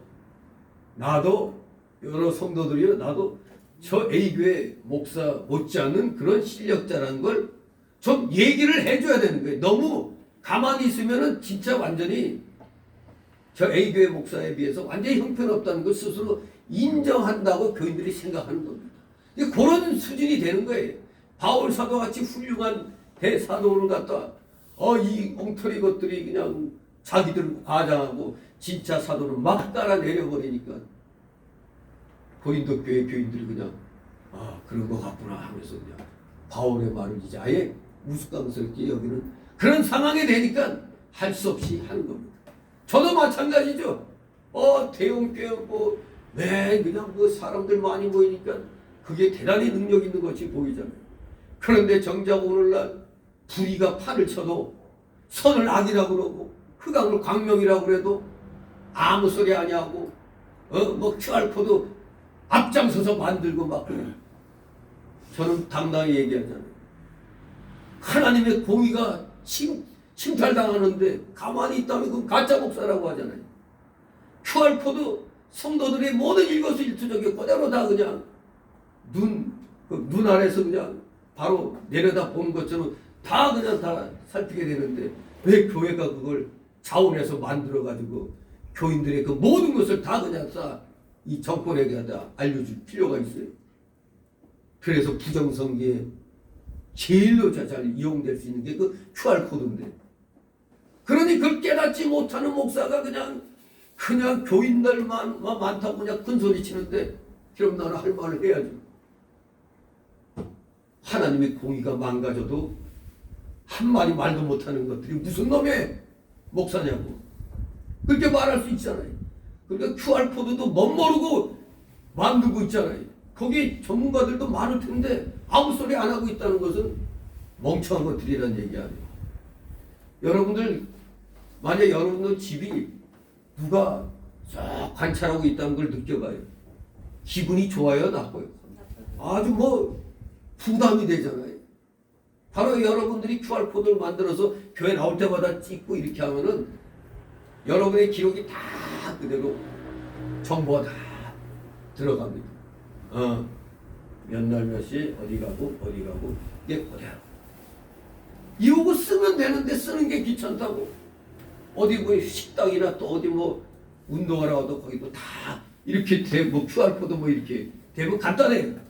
나도 여러 성도들이요 나도 저 A교회 목사 못지않은 그런 실력자라는 걸 좀 얘기를 해줘야 되는 거예요. 너무 가만히 있으면은 진짜 완전히 저 A교회 목사에 비해서 완전히 형편없다는 걸 스스로 인정한다고 교인들이 생각하는 겁니다. 그런 수준이 되는 거예요. 바울 사도같이 훌륭한 대사도를 갖다 이 엉터리 것들이 그냥 자기들 과장하고 진짜 사도는 막 따라 내려버리니까 고린도 교회 교인들이 그냥 그런 것 같구나 하면서 그냥 바울의 말을 이제 아예 우스꽝스럽게 여기는 그런 상황이 되니까 할 수 없이 하는 겁니다. 저도 마찬가지죠. 대형교회 그냥 사람들 많이 모이니까 그게 대단히 능력 있는 것이 보이잖아요. 그런데 정작 오늘날 불의가 판을 쳐도 선을 악이라고 그러고 흑암을 광명이라고 그래도 아무 소리 아니하고 QR코드 앞장서서 만들고 막 그래요. 저는 당당히 얘기하잖아요. 하나님의 공의가 침탈당하는데 가만히 있다면 그건 가짜 목사라고 하잖아요. QR코드 성도들의 모든 일거수일투족이 그대로 다 그냥 눈 아래서 그냥 바로 내려다 보는 것처럼 다 그냥 다 살피게 되는데 왜 교회가 그걸 자원해서 만들어가지고 교인들의 그 모든 것을 다 그냥 이 정권에게 다 알려줄 필요가 있어요. 그래서 부정선거에 제일로 잘 이용될 수 있는 게 그 QR코드인데 그러니 그걸 깨닫지 못하는 목사가 그냥 교인들만 많다고 그냥 큰 소리 치는데 그럼 나는 할 말을 해야죠. 하나님의 공의가 망가져도 한마디 말도 못하는 것들이 무슨 놈의 목사냐고 그렇게 말할 수 있잖아요. 그러니까 QR코드도 멋모르고 만들고 있잖아요. 거기 전문가들도 많을 텐데 아무 소리 안 하고 있다는 것은 멍청한 것들이라는 얘기 아니에요. 여러분들 만약 여러분들 집이 누가 쭉 관찰하고 있다는 걸 느껴봐요. 기분이 좋아요, 나빠요? 아주 뭐 부담이 되잖아요. 바로 여러분들이 QR코드를 만들어서 교회 나올 때마다 찍고 이렇게 하면은 여러분의 기록이 다 그대로 정보가 다 들어갑니다. 몇 날 몇 시 어디 가고 이게 그대로. 이러고 쓰면 되는데 쓰는 게 귀찮다고. 어디 뭐 식당이나 또 어디 뭐 운동하러 가도 거기도 다 이렇게 뭐 QR코드 뭐 이렇게 되면 간단해요.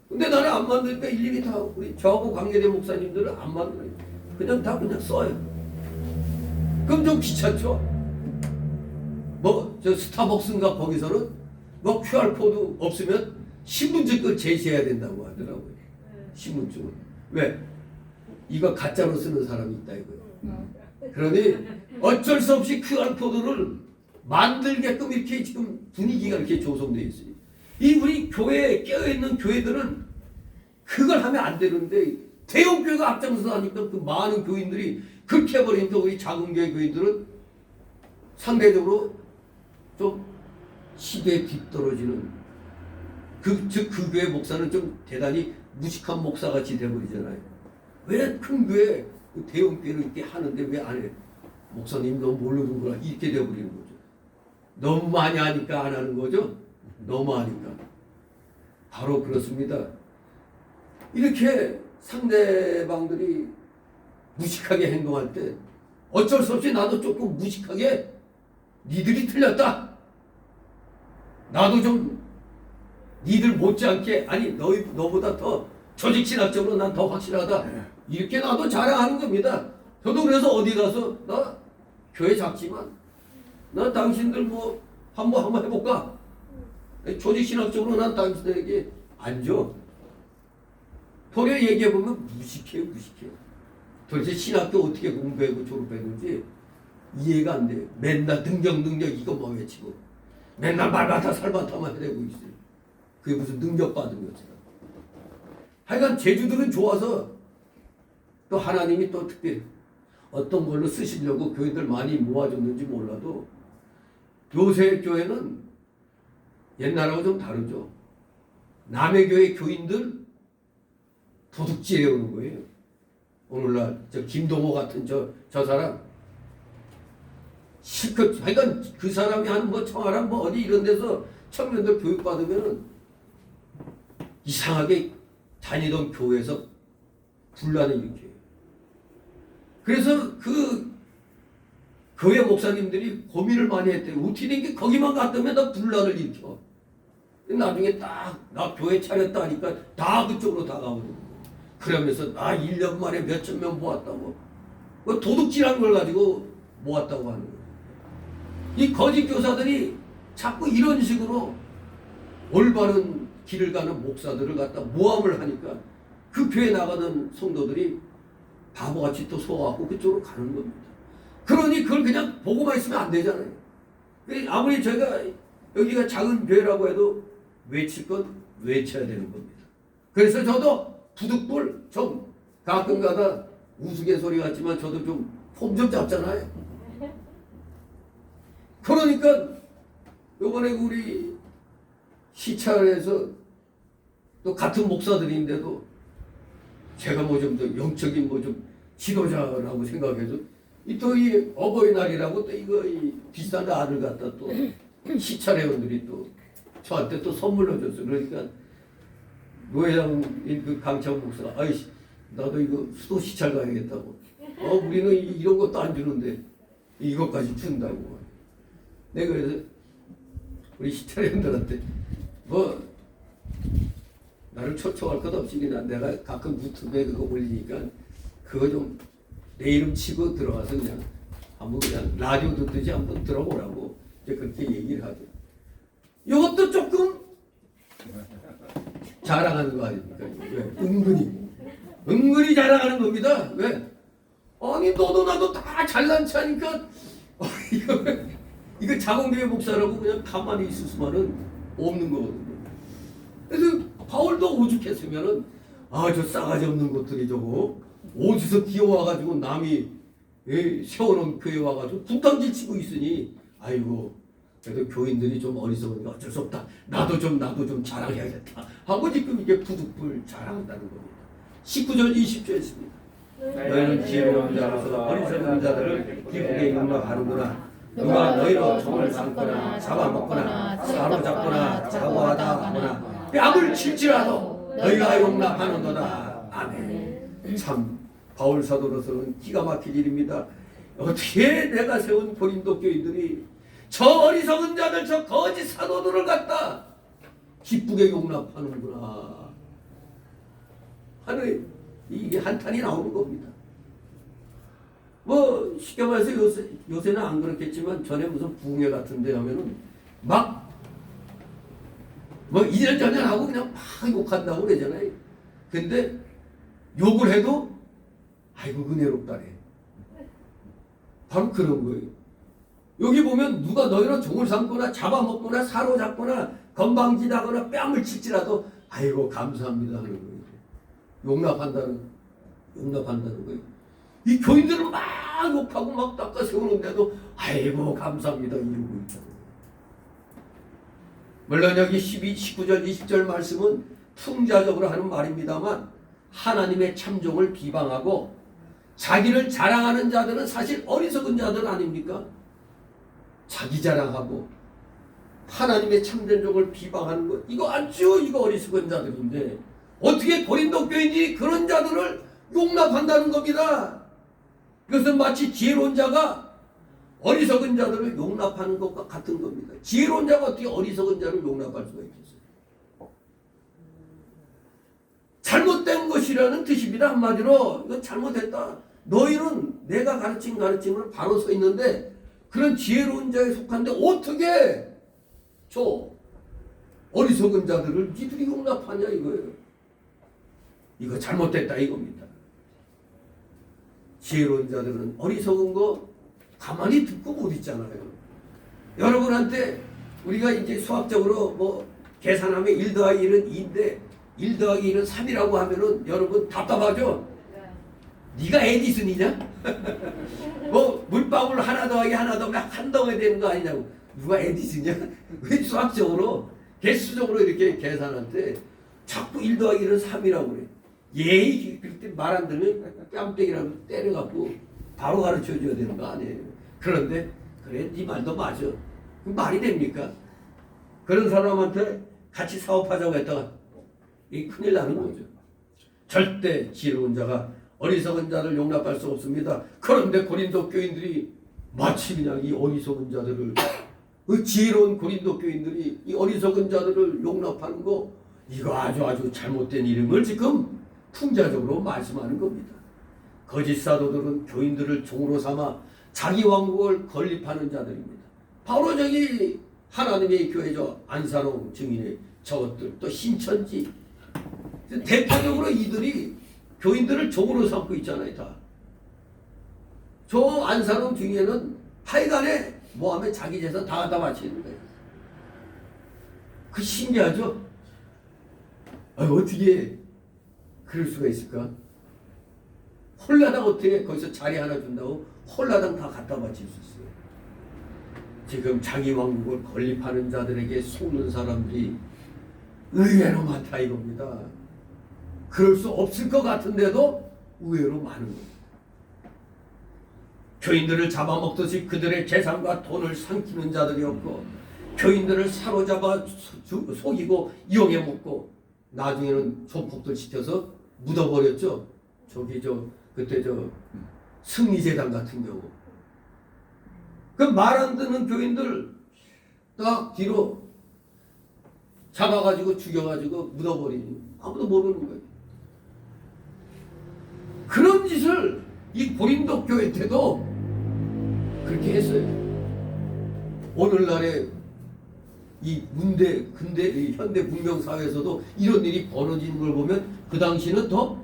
근데 나는 안 만드니까 일일이 다 우리 저하고 관계된 목사님들은 안 만들어요. 그냥 다 그냥 써요. 그럼 좀 귀찮죠? 뭐 저 스타벅스인가 거기서는 뭐 QR코드 없으면 신분증을 제시해야 된다고 하더라고요. 신분증을. 왜? 이거 가짜로 쓰는 사람이 있다 이거예요. 그러니 어쩔 수 없이 QR코드를 만들게끔 이렇게 지금 분위기가 이렇게 조성되어 있어요. 이 우리 교회에 깨어있는 교회들은 그걸 하면 안 되는데 대형 교회가 앞장서서 하니까 그 많은 교인들이 그렇게 해버리니까 우리 작은 교회 교인들은 상대적으로 좀 시대에 뒤떨어지는 그 교회 목사는 좀 대단히 무식한 목사같이 돼버리잖아요. 왜 큰 교회 대형 교회를 이렇게 하는데 왜 안 해? 목사님 너무 모르는구나 이렇게 돼버리는 거죠. 너무 많이 하니까 안 하는 거죠. 너무 하니까. 바로 그렇습니다. 이렇게 상대방들이 무식하게 행동할 때 어쩔 수 없이 나도 조금 무식하게 니들이 틀렸다. 나도 좀 니들 못지않게 아니 너보다 더 조직신학적으로 난 더 확실하다. 이렇게 나도 자랑하는 겁니다. 저도 그래서 어디 가서 나 교회 작지만 나 당신들 뭐 한번 해볼까? 조직신학적으로 난 당신들에게 안 줘. 도리어 얘기해보면 무식해요. 도대체 신학도 어떻게 공부하고 졸업했는지 이해가 안 돼요. 맨날 능력 이것만 외치고 맨날 말바타 살바타만 해대고 있어요. 그게 무슨 능력 받은 것처럼. 하여간 제주들은 좋아서 또 하나님이 또 특별히 어떤 걸로 쓰시려고 교회들 많이 모아줬는지 몰라도 요새 교회는 옛날하고 좀 다르죠. 남의 교회 교인들 도둑질해 오는 거예요. 오늘날 저 김동호 같은 저 사람 실컷 하여간 그 사람이 하는 뭐 청아람 뭐 어디 이런 데서 청년들 교육 받으면은 이상하게 다니던 교회에서 분란을 일으켜요. 그래서 그 교회 목사님들이 고민을 많이 했대요. 어떻게 된 게 거기만 갔다면 나 분란을 일으켜. 나중에 딱 나 교회 차렸다 하니까 다 그쪽으로 다 가버리고 그러면서 나 1년 만에 몇천 명 모았다고 그 도둑질한 걸 가지고 모았다고 하는 거예요. 이 거짓 교사들이 자꾸 이런 식으로 올바른 길을 가는 목사들을 갖다 모함을 하니까 그 교회 나가는 성도들이 바보같이 또 속아갖고 그쪽으로 가는 겁니다. 그러니 그걸 그냥 보고만 있으면 안 되잖아요. 아무리 저희가 여기가 작은 교회라고 해도 외칠 건 외쳐야 되는 겁니다. 그래서 저도 부득불 좀 가끔가다 우스갯소리 같지만 저도 좀 폼 좀 잡잖아요. 그러니까 요번에 우리 시찰에서 또 같은 목사들인데도 제가 뭐 좀 더 영적인 뭐 좀 지도자라고 생각해서 또 이 어버이날이라고 또 이거 이 비싼 아들 갖다 또 시찰회원들이 또 저한테 또 선물로 줬어요. 그러니까 노회장 그 강창 목사가 아이씨 나도 이거 수도 시찰 가야겠다고. 우리는 이런 것도 안 주는데 이것까지 준다고. 내가 그래서 우리 시찰회원들한테 뭐 나를 초청할 것 없이 그냥 내가 가끔 유튜브에 그거 올리니까 그거 좀 내 이름 치고 들어가서 그냥 한번 그냥 라디오 듣듯이 한번 들어보라고 이제 그렇게 얘기를 하죠. 이것도 조금 자랑하는 거 아닙니까? 은근히 은근히 자랑하는 겁니다. 왜? 아니 너도 나도 다 잘난 체하니까 이거 자본교회 목사라고 그냥 가만히 있을 수만은 없는 거거든요. 그래서 바울도 오죽했으면은 저 싸가지 없는 것들이 저거 어디서 기어와가지고 남이 세워놓은 교회 와가지고 분탕질 치고 있으니 아이고 그래도 교인들이 좀 어리석으니까 어쩔 수 없다. 나도 좀 자랑해야겠다 하고 지금 이게 부득불 자랑한다는 겁니다. 19절 20절 했습니다. 너희는 지혜로운 자로서 어리석은 자들을 기쁘게 용납하는구나. 누가 너희로 종을 삼거나 잡아먹거나 사로잡거나 자고하다 하거나 뺨을 칠지라도 너희가 용납하는도다. 아멘. 참 바울 사도로서는 기가 막힐 일입니다. 어떻게 내가 세운 고린도 교인들이 저 어리석은 자들 저 거짓 사도들을 갖다 기쁘게 용납하는구나 하는 이게 한탄이 나오는 겁니다. 뭐 쉽게 말해서 요새는 안 그렇겠지만 전에 무슨 부흥회 같은 데 하면은 막 뭐 이전저전 하고 그냥 막 욕한다고 그러잖아요. 근데 욕을 해도 아이고 은혜롭다네. 바로 그런 거예요. 여기 보면 누가 너희로 종을 삼거나 잡아먹거나 사로잡거나 건방지다거나 뺨을 칠지라도 아이고 감사합니다 하는 거예요. 용납한다는 거예요. 이 교인들은 막 욕하고 막 닦아 세우는데도 아이고 감사합니다 이러고 있다고. 물론 여기 19절 20절 말씀은 풍자적으로 하는 말입니다만 하나님의 참종을 비방하고 자기를 자랑하는 자들은 사실 어리석은 자들 아닙니까? 자기 자랑하고 하나님의 참된 종을 비방하는 것 이거 어리석은 자들인데 어떻게 고린도 교인이 그런 자들을 용납한다는 겁니다. 이것은 마치 지혜로운 자가 어리석은 자들을 용납하는 것과 같은 겁니다. 지혜로운 자가 어떻게 어리석은 자를 용납할 수가 있겠어요? 잘못된 것이라는 뜻입니다. 한마디로 이거 잘못했다. 너희는 내가 가르친 가르침을 바로 서 있는데 그런 지혜로운 자에 속한데 어떻게 저 어리석은 자들을 니들이 용납하냐 이거예요. 이거 잘못됐다 이겁니다. 지혜로운 자들은 어리석은 거 가만히 듣고 못 있잖아요. 여러분한테 우리가 이제 수학적으로 뭐 계산하면 1 더하기 1은 2인데 1 더하기 1은 3이라고 하면은 여러분 답답하죠? 네가 에디슨이냐? 뭐 물방울 하나 더하기 하나 더하면 한 덩이 되는 거 아니냐고. 누가 에디슨이냐? 왜 수학적으로 개수적으로 이렇게 계산할 때 자꾸 1 더하기 1은 3이라고 그래. 예의 그때 말 안 들으면 뺨때기라도 때려갖고 바로 가르쳐줘야 되는 거 아니에요. 그런데 그래 네 말도 맞아. 말이 됩니까? 그런 사람한테 같이 사업하자고 했다가 이 큰일 나는 거죠. 절대 지혜로운 자가 어리석은 자를 용납할 수 없습니다. 그런데 고린도 교인들이 마치 그냥 이 어리석은 자들을 그 지혜로운 고린도 교인들이 이 어리석은 자들을 용납하는 거 이거 아주 잘못된 이름을 지금 풍자적으로 말씀하는 겁니다. 거짓 사도들은 교인들을 종으로 삼아 자기 왕국을 건립하는 자들입니다. 바로 저기 하나님의 교회 저 안사롱 증인의 저것들 또 신천지 대표적으로 이들이 교인들을 종으로 삼고 있잖아요. 다. 저 안사롱 증인은 하여간에 뭐하면 자기 재산 다 갖다 바치는 거예요. 그 신기하죠? 어떻게 그럴 수가 있을까? 홀라당 어떻게 거기서 자리 하나 준다고 홀라당 다 갖다 바칠 수 있어요. 지금 자기 왕국을 건립하는 자들에게 속는 사람들이 의외로 많다 이겁니다. 그럴 수 없을 것 같은데도 의외로 많은 겁니다. 교인들을 잡아먹듯이 그들의 재산과 돈을 삼키는 자들이었고 교인들을 사로잡아 속이고 이용해 먹고 나중에는 조폭들 시켜서 묻어버렸죠. 그때 승리재단 같은 경우. 그 말 안 듣는 교인들 딱 뒤로 잡아가지고 죽여가지고 묻어버리니 아무도 모르는 거예요. 그런 짓을 이 고린도 교회 때도 그렇게 했어요. 오늘날의 이 근대 이 현대 문명 사회에서도 이런 일이 벌어지는 걸 보면 그 당시는 더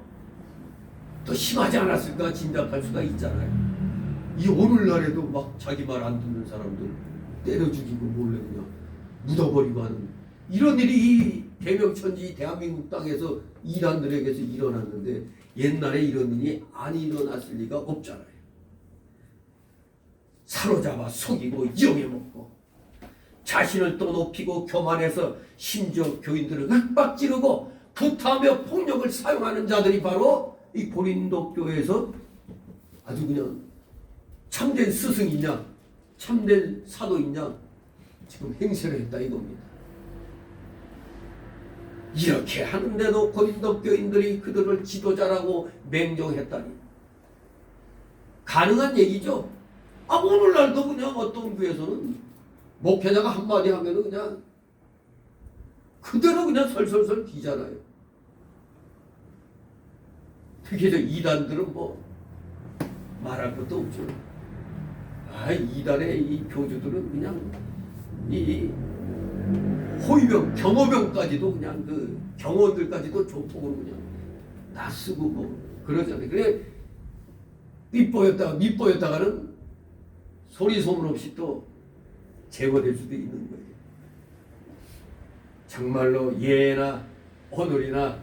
더 심하지 않았을까 짐작할 수가 있잖아요. 이 오늘날에도 막 자기 말 안 듣는 사람들 때려 죽이고 몰래 그냥 묻어버리고 하는 이런 일이 이 대명천지 대한민국 땅에서 이단들에게서 일어났는데 옛날에 이런 일이 안 일어났을 리가 없잖아요. 사로잡아 속이고 이용해먹고 자신을 또 높이고 교만해서 심지어 교인들을 윽박지르고 구타하며 폭력을 사용하는 자들이 바로 이 고린도 교회에서 아주 그냥 참된 스승이냐 참된 사도이냐 지금 행세를 했다 이겁니다. 이렇게 하는데도 고린도 교인들이 그들을 지도자라고 맹종했다니 가능한 얘기죠. 오늘날도 그냥 어떤 교회에서는 목회자가 한마디 하면 그냥 그대로 그냥 설설설 기잖아요. 특히 저 이단들은 뭐 말할 것도 없죠. 이단의 이 교주들은 그냥 이 호위병, 경호병까지도 그냥 그 경호원들까지도 조폭으로 그냥 낯쓰고 뭐 그러잖아요. 그래 밑보였다가는 소리 소문 없이 또 제거될 수도 있는 거예요. 정말로 예나 오늘이나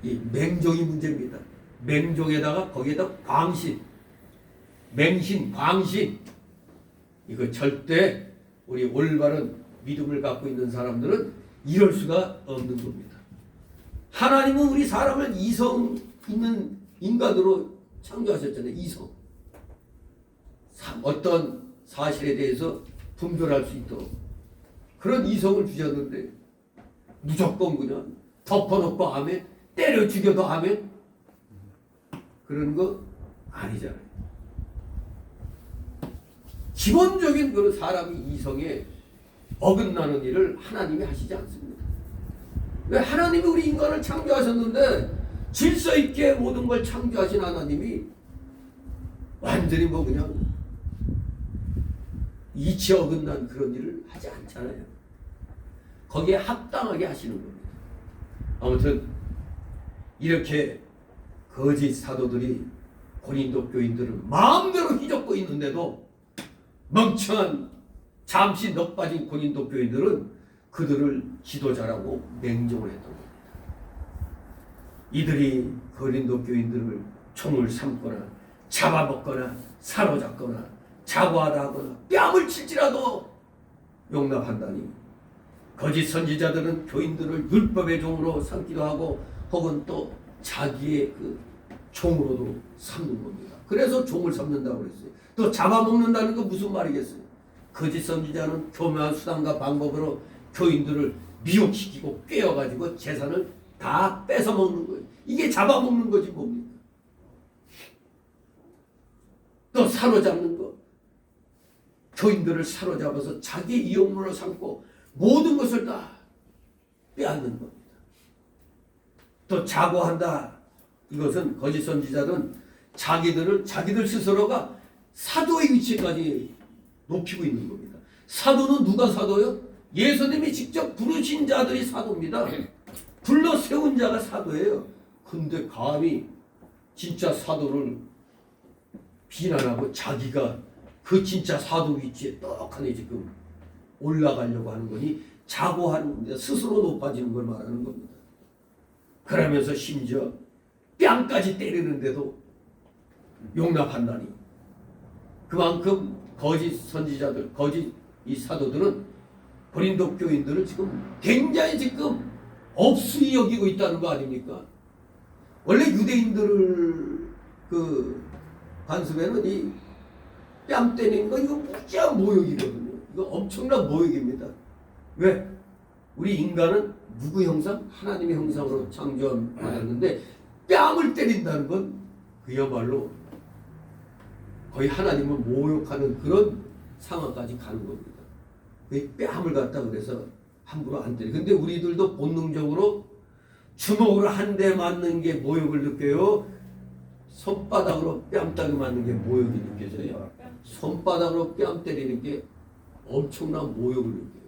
이 맹종이 문제입니다. 맹종에다가 거기에다 광신, 맹신, 광신 이거 절대 우리 올바른 믿음을 갖고 있는 사람들은 이럴 수가 없는 겁니다. 하나님은 우리 사람을 이성 있는 인간으로 창조하셨잖아요. 이성. 어떤 사실에 대해서 분별할 수 있도록 그런 이성을 주셨는데 무조건 그냥 덮어놓고 하면 때려 죽여도 하면 그런 거 아니잖아요. 기본적인 그런 사람이 이성에 어긋나는 일을 하나님이 하시지 않습니다. 왜 하나님이 우리 인간을 창조하셨는데 질서 있게 모든 걸 창조하신 하나님이 완전히 뭐 그냥 이치 어긋난 그런 일을 하지 않잖아요. 거기에 합당하게 하시는 겁니다. 아무튼 이렇게 거짓 사도들이 고린도 교인들을 마음대로 휘젓고 있는데도 멍청한 잠시 넋 빠진 고린도 교인들은 그들을 지도자라고 맹종을 했던 겁니다. 이들이 고린도 교인들을 총을 삼거나 잡아먹거나 사로잡거나 자고하다 하거나 뺨을 칠지라도 용납한다니 거짓 선지자들은 교인들을 율법의 종으로 삼기도 하고 혹은 또 자기의 그 종으로도 삼는 겁니다. 그래서 종을 삼는다고 그랬어요. 또 잡아먹는다는 건 무슨 말이겠어요? 거짓 선지자는 교묘한 수단과 방법으로 교인들을 미혹시키고 꿰어가지고 재산을 다 뺏어먹는 거예요. 이게 잡아먹는 거지 뭡니까? 또 사로잡는 거. 교인들을 사로잡아서 자기 이용물로 삼고 모든 것을 다 빼앗는 겁니다. 또 자고한다. 이것은 거짓 선지자들은 자기들 스스로가 사도의 위치까지 높이고 있는 겁니다. 사도는 누가 사도요? 예수님이 직접 부르신 자들이 사도입니다. 불러 세운 자가 사도예요. 근데 감히 진짜 사도를 비난하고 자기가 그 진짜 사도 위치에 떡하니 지금 올라가려고 하는 거니 자고하는 스스로 높아지는 걸 말하는 겁니다. 그러면서 심지어 뺨까지 때리는데도 용납한다니 그만큼 거짓 선지자들, 거짓 이 사도들은 고린도 교인들을 지금 굉장히 지금 업수히 여기고 있다는 거 아닙니까? 원래 유대인들을 그 관습에는 이 뺨 때리는 거 이거 무지한 모욕이거든요. 이거 엄청난 모욕입니다. 왜? 우리 인간은 누구 형상? 하나님의 형상으로 창조받았는데 뺨을 때린다는 건 그야말로 거의 주님을 모욕하는 그런 상황까지 가는 겁니다. 그 뺨을 갖다 그래서 함부로 안 때려. 근데 우리들도 본능적으로 주먹으로 한 대 맞는 게 모욕을 느껴요. 손바닥으로 뺨따기 맞는 게 모욕이 느껴져요. 손바닥으로 뺨 때리는 게 엄청난 모욕을 느껴요.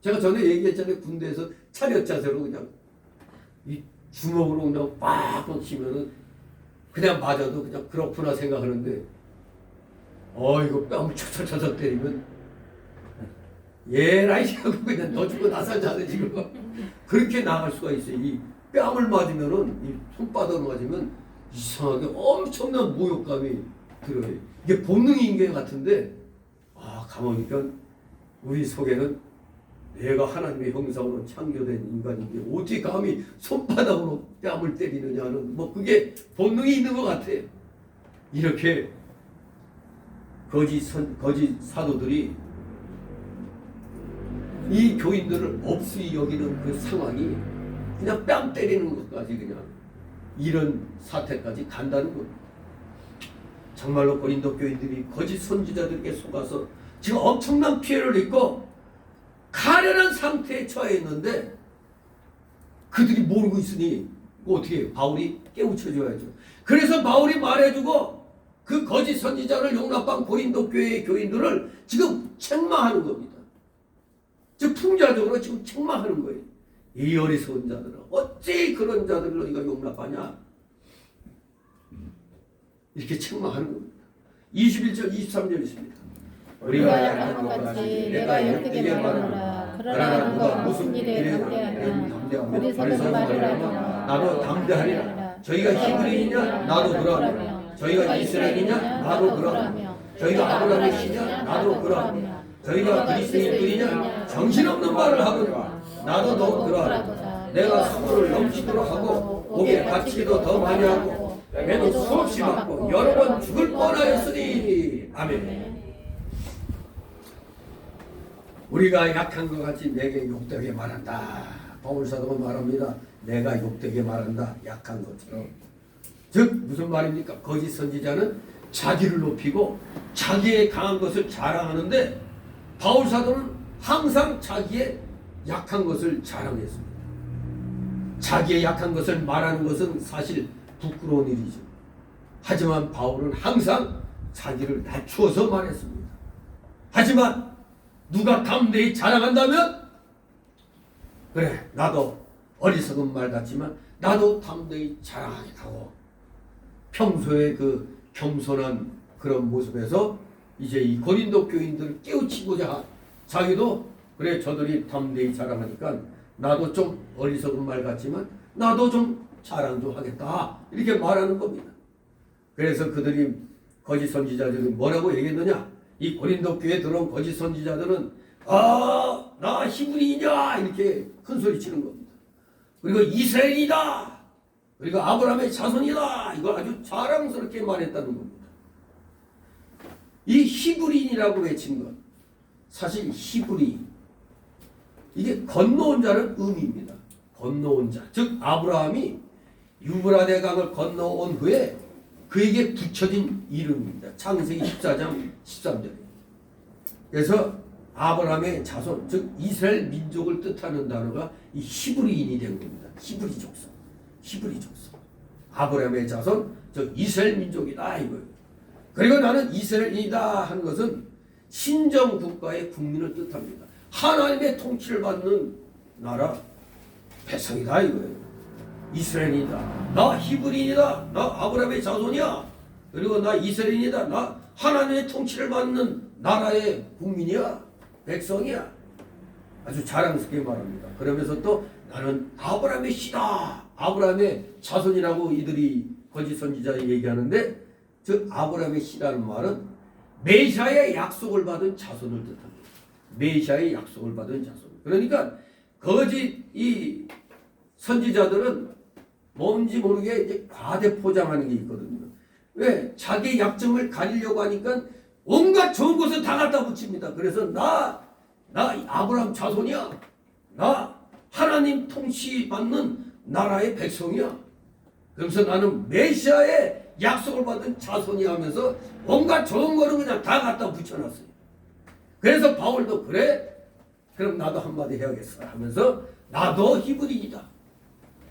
제가 전에 얘기했잖아요. 군대에서 차렷 자세로 그냥 이 주먹으로 그냥 빡 치면은 그냥 맞아도 그냥 그렇구나 생각하는데 이거 뺨을 쳐쳐 때리면 예라이 하고 그냥 너 죽고 나서자네 지금 그렇게 나갈 수가 있어요. 이 뺨을 맞으면은 이 손바닥을 맞으면 이상하게 엄청난 모욕감이 들어요. 이게 본능인 게 같은데 가만히 보니까 우리 속에는 내가 하나님의 형상으로 창조된 인간인데 어떻게 감히 손바닥으로 뺨을 때리느냐는 뭐 그게 본능이 있는 것 같아요. 이렇게 거짓 사도들이 이 교인들을 없이 여기는 그 상황이 그냥 뺨 때리는 것까지 그냥 이런 사태까지 간다는 겁니다. 정말로 고린도 교인들이 거짓 선지자들에게 속아서 지금 엄청난 피해를 입고 가련한 상태에 처해 있는데 그들이 모르고 있으니 어떻게 바울이 깨우쳐줘야죠. 그래서 바울이 말해주고 그 거짓 선지자를 용납한 고린도 교회의 교인들을 지금 책망하는 겁니다. 즉 풍자적으로 지금 책망하는 거예요. 이 어리석은 자들은 어찌 그런 자들을 너희가 용납하냐 이렇게 책망하는 겁니다. 21절 23절 있습니다. 우리가 약한 것 같이 내가 역되게 말하노라. 그러나 누가 무슨 일에 담대하면 어디서든 말하라. 나도 담대하리라. 저희가 히브리이냐 나도 그러하며 저희가 이스라엘이냐 나도 그러하며 저희가 아브라함의 씨냐 나도 그러하며 저희가 그리스도인이냐 정신없는 말을 하거니와 나도 너 그러하라. 내가 수고를 넘치도록 하고 목에 바치기도 더 많이 하고 매도 수없이 받고 여러 번 죽을 뻔하였으니 아멘. 우리가 약한 것 같이 내게 욕되게 말한다. 바울사도가 말합니다. 내가 욕되게 말한다. 약한 것처럼. 즉 무슨 말입니까? 거짓 선지자는 자기를 높이고 자기의 강한 것을 자랑하는데 바울사도는 항상 자기의 약한 것을 자랑했습니다. 자기의 약한 것을 말하는 것은 사실 부끄러운 일이죠. 하지만 바울은 항상 자기를 낮추어서 말했습니다. 하지만 누가 담대히 자랑한다면 그래 나도 어리석은 말 같지만 나도 담대히 자랑하겠다고 평소에 그 겸손한 그런 모습에서 이제 이 고린도 교인들을 깨우치고자 자기도 그래 저들이 담대히 자랑하니까 나도 좀 어리석은 말 같지만 나도 좀 자랑 좀 하겠다 이렇게 말하는 겁니다. 그래서 그들이 거짓 선지자들이 뭐라고 얘기했느냐? 이 고린도 교회에 들어온 거짓 선지자들은 나 히브리이냐 이렇게 큰 소리 치는 겁니다. 그리고 이스라엘이다. 그리고 아브라함의 자손이다. 이걸 아주 자랑스럽게 말했다는 겁니다. 이 히브리인이라고 외친 것 사실 히브리 이게 건너온 자는 의미입니다. 건너온 자 즉 아브라함이 유브라데 강을 건너온 후에 그에게 붙여진 이름입니다. 창세기 14장 13절에. 그래서 아브라함의 자손, 즉 이스라엘 민족을 뜻하는 단어가 이 히브리인이 된 겁니다. 히브리 족속. 히브리 족속. 아브라함의 자손, 즉 이스라엘 민족이다 이거예요. 그리고 나는 이스라엘이다 하는 것은 신정 국가의 국민을 뜻합니다. 하나님의 통치를 받는 나라, 백성이다 이거예요. 이스라엘이다. 나 히브리인이다. 나 아브라함의 자손이야. 그리고 나 이스라엘이다. 나 하나님의 통치를 받는 나라의 국민이야. 백성이야. 아주 자랑스럽게 말합니다. 그러면서 또 나는 아브라함의 씨다. 아브라함의 자손이라고 이들이 거짓 선지자에 얘기하는데 즉 아브라함의 씨라는 말은 메시아의 약속을 받은 자손을 뜻합니다. 메시아의 약속을 받은 자손. 그러니까 거짓 이 선지자들은 뭔지 모르게 이제 과대 포장하는 게 있거든요. 왜? 자기 약점을 가리려고 하니까 온갖 좋은 것을 다 갖다 붙입니다. 그래서 나 아브라함 자손이야. 나 하나님 통치 받는 나라의 백성이야. 그래서 나는 메시아의 약속을 받은 자손이 하면서 온갖 좋은 거는 그냥 다 갖다 붙여놨어요. 그래서 바울도 그래? 그럼 나도 한마디 해야겠어 하면서 나도 히브리이다.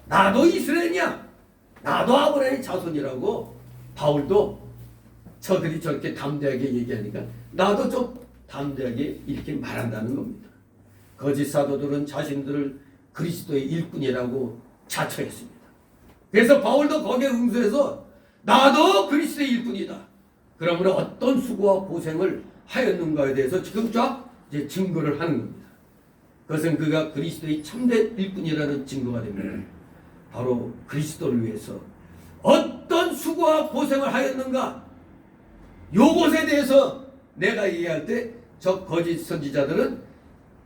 나도 이스라엘이야. 나도 아브라함의 자손이라고 바울도 저들이 저렇게 담대하게 얘기하니까 나도 좀 담대하게 이렇게 말한다는 겁니다. 거짓 사도들은 자신들을 그리스도의 일꾼이라고 자처했습니다. 그래서 바울도 거기에 응수해서 나도 그리스도의 일꾼이다. 그러므로 어떤 수고와 고생을 하였는가에 대해서 지금 쫙 이제 증거를 하는 겁니다. 그것은 그가 그리스도의 참된 일꾼이라는 증거가 됩니다. 바로 그리스도를 위해서 어떤 수고와 고생을 하였는가, 요것에 대해서 내가 얘기할 때 저 거짓 선지자들은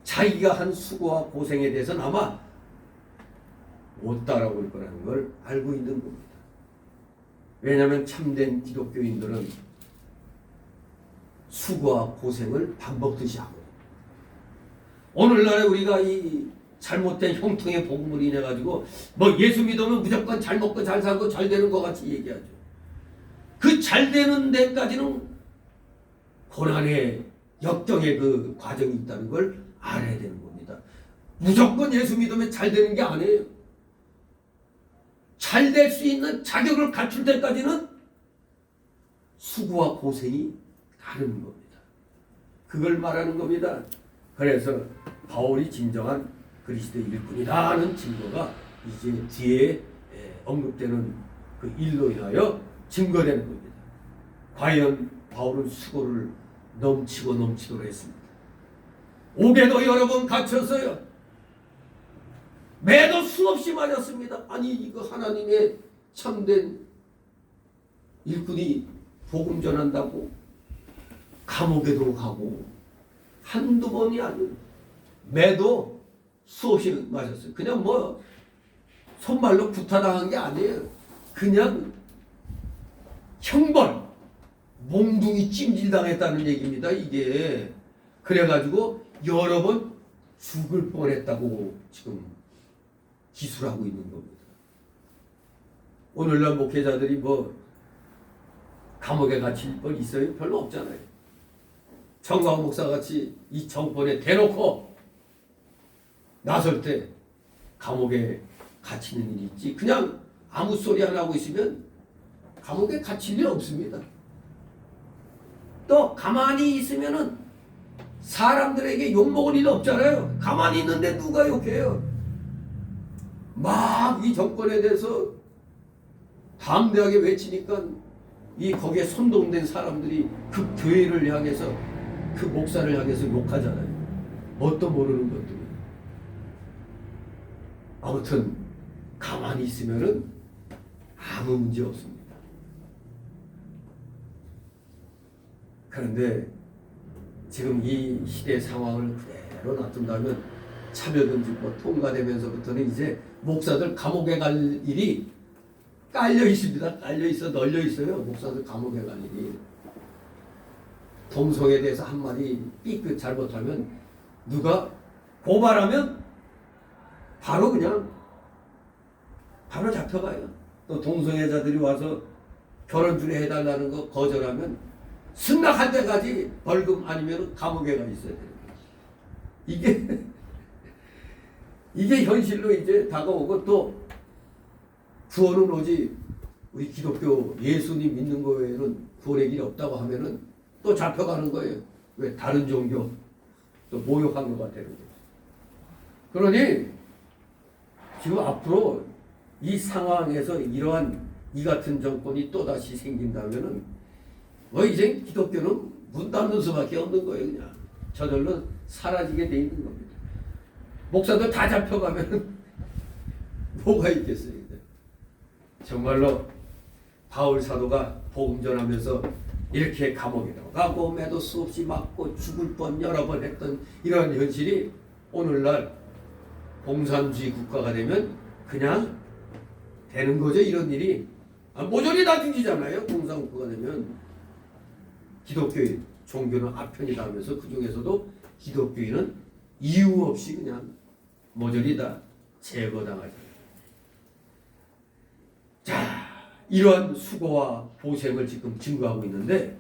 자기가 한 수고와 고생에 대해서는 아마 못 따라올 거라는 걸 알고 있는 겁니다. 왜냐하면 참된 기독교인들은 수고와 고생을 밥 먹듯이 하거든요. 오늘날에 우리가 이 잘못된 형통의 복음을 인해 가지고 뭐 예수 믿으면 무조건 잘 먹고 잘 살고 잘 되는 것 같이 얘기하죠. 그 잘 되는 데까지는 고난의 역경의 그 과정이 있다는 걸 알아야 되는 겁니다. 무조건 예수 믿으면 잘 되는 게 아니에요. 잘 될 수 있는 자격을 갖출 때까지는 수고와 고생이 다른 겁니다. 그걸 말하는 겁니다. 그래서 바울이 진정한 그리스도의 일꾼이라는 증거가 이제 뒤에 언급되는 그 일로 인하여 증거되는 겁니다. 과연 바울은 수고를 넘치도록 했습니다. 옥에도 여러 번 갇혔어요. 매도 수없이 맞았습니다. 아니 이거 하나님의 참된 일꾼이 복음 전한다고 감옥에도 가고 한두 번이 아니에요. 매도 수없이 맞았어요. 그냥 뭐 손발로 구타당한 게 아니에요. 그냥 형벌, 몽둥이 찜질당했다는 얘기입니다. 이게 그래가지고 여러 번 죽을 뻔했다고 지금 기술하고 있는 겁니다. 오늘날 목회자들이 뭐 감옥에 갇힐 뻔 있어요? 별로 없잖아요. 정광 목사같이 이 정권에 대놓고 나설 때 감옥에 갇히는 일이 있지, 그냥 아무 소리 안 하고 있으면 감옥에 갇힐 일 없습니다. 또 가만히 있으면은 사람들에게 욕먹을 일 없잖아요. 가만히 있는데 누가 욕해요? 막 이 정권에 대해서 담대하게 외치니까 이 거기에 선동된 사람들이 그 교회를 향해서 그 목사를 향해서 욕하잖아요. 뭣도 모르는 것들이. 아무튼 가만히 있으면은 아무 문제 없습니다. 그런데 지금 이 시대 상황을 그대로 놔둔다면 차별금지 뭐 통과되면서부터는 이제 목사들 감옥에 갈 일이 깔려 있습니다. 깔려 있어, 널려 있어요. 목사들 감옥에 갈 일이. 동성에 대해서 한마디 삐끗 잘못하면 누가 고발하면 바로 그냥 바로 잡혀가요. 또 동성애자들이 와서 결혼주례 해달라는 거 거절하면 승낙할 때까지 벌금 아니면 감옥에 가 있어야 돼요. 이게 현실로 이제 다가오고, 또 구원은 오직 우리 기독교 예수님 믿는 거 외에는 구원의 길이 없다고 하면은 또 잡혀가는 거예요. 왜? 다른 종교 또 모욕한 거가 되는 거죠. 그러니 지금 앞으로 이 상황에서 이러한 이 같은 정권이 또다시 생긴다면은 뭐 이제 기독교는 문 닫는 수밖에 없는 거예요. 그냥 저절로 사라지게 돼 있는 겁니다. 목사들 다 잡혀가면 뭐가 있겠어요. 정말로 바울 사도가 복음 전하면서 이렇게 감옥에도 가고 매도 수없이 맞고 죽을 뻔 여러 번 했던 이런 현실이 오늘날 공산주의 국가가 되면 그냥 되는 거죠. 이런 일이 모조리 다 죽이잖아요. 공산국가가 되면 기독교인 종교는 아편이다 하면서 그 중에서도 기독교인은 이유 없이 그냥 모조리 다 제거당하죠. 자, 이러한 수고와 고생을 지금 증거하고 있는데,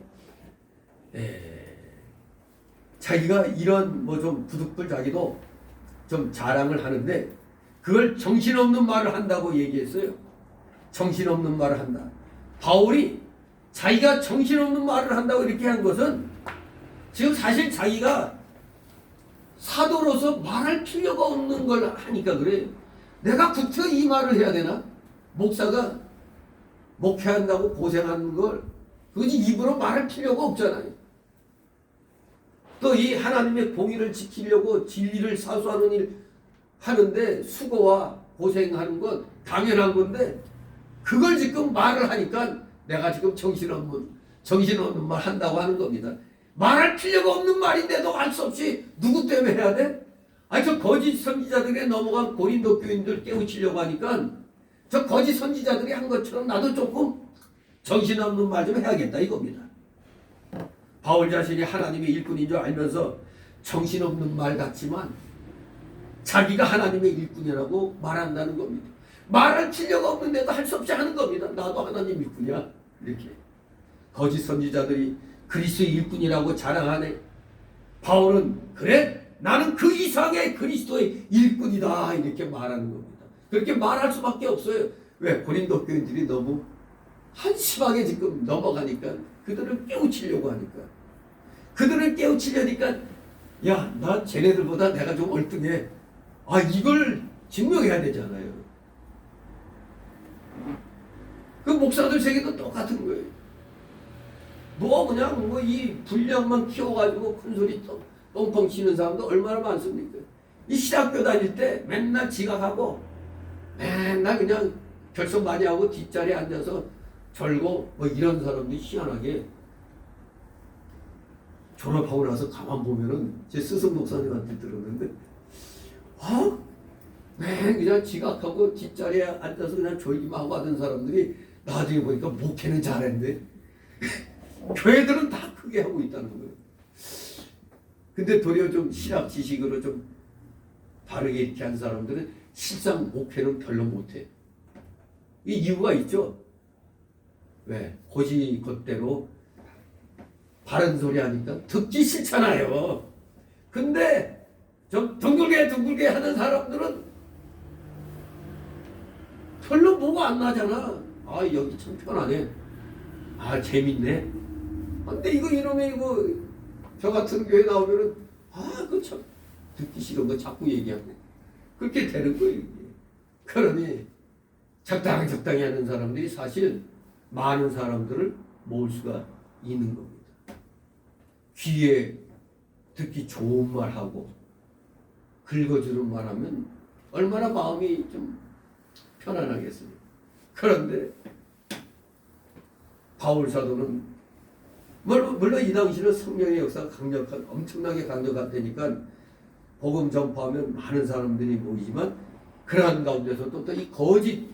자기가 이런 뭐 좀 부득불 자기도 좀 자랑을 하는데 그걸 정신없는 말을 한다고 얘기했어요. 정신없는 말을 한다. 바울이 자기가 정신없는 말을 한다고 이렇게 한 것은 지금 사실 자기가 사도로서 말할 필요가 없는 걸 하니까 그래요. 내가 구태 이 말을 해야 되나? 목사가 목회한다고 고생하는 걸 그것이 입으로 말할 필요가 없잖아요. 또 이 하나님의 공의를 지키려고 진리를 사수하는 일 하는데 수고와 고생하는 건 당연한 건데 그걸 지금 말을 하니까 내가 지금 정신없는 말 한다고 하는 겁니다. 말할 필요가 없는 말인데도 할 수 없이 누구 때문에 해야 돼? 아니 저 거짓 선지자들에 넘어간 고린도 교인들 깨우치려고 하니까 저 거짓 선지자들이 한 것처럼 나도 조금 정신없는 말 좀 해야겠다 이겁니다. 바울 자신이 하나님의 일꾼인 줄 알면서 정신없는 말 같지만 자기가 하나님의 일꾼이라고 말한다는 겁니다. 말할 필요가 없는데도 할 수 없이 하는 겁니다. 나도 하나님 일꾼이야. 이렇게 거짓 선지자들이 그리스도의 일꾼이라고 자랑하네. 바울은 그래 나는 그 이상의 그리스도의 일꾼이다 이렇게 말하는 겁니다. 그렇게 말할 수밖에 없어요. 왜? 고린도 교인들이 너무 한심하게 지금 넘어가니까 그들을 깨우치려고 하니까 그들을 깨우치려니까 야, 나 쟤네들보다 내가 좀 얼등해. 아, 이걸 증명해야 되잖아요. 그 목사들 세계도 똑같은 거예요. 뭐 그냥 뭐 이 분량만 키워가지고 큰 소리 뻥뻥 치는 사람도 얼마나 많습니까? 이 신학교 다닐 때 맨날 지각하고 맨날 그냥 결석 많이 하고 뒷자리에 앉아서 절고 뭐 이런 사람들이 희한하게 졸업하고 나서 가만 보면은 제 스승 목사님한테 들었는데 맨 그냥 지각하고 뒷자리에 앉아서 그냥 졸기만 하고 하던 사람들이 나중에 보니까 목회는 잘했는데 교회들은 다 크게 하고 있다는 거예요. 근데 도리어 좀 신학 지식으로 좀 바르게 이렇게 한 사람들은 실상 목회는 별로 못해. 이 이유가 있죠. 왜? 고지 곧대로 바른 소리 하니까 듣기 싫잖아요. 근데 좀 둥글게 하는 사람들은 별로 뭐가 안 나잖아. 아, 여기 참 편하네. 아, 재밌네. 근데 이놈의 저 같은 교회 나오면은 그거 참 듣기 싫은 거 자꾸 얘기하고 그렇게 되는 거예요. 이게. 그러니 적당히 하는 사람들이 사실 많은 사람들을 모을 수가 있는 겁니다. 귀에 듣기 좋은 말하고 긁어주는 말하면 얼마나 마음이 좀 편안하겠습니까? 그런데 바울 사도는 물론 이 당시는 성령의 역사가 엄청나게 강력한 때니까 복음 전파하면 많은 사람들이 모이지만 그러한 가운데서도 또 이 거짓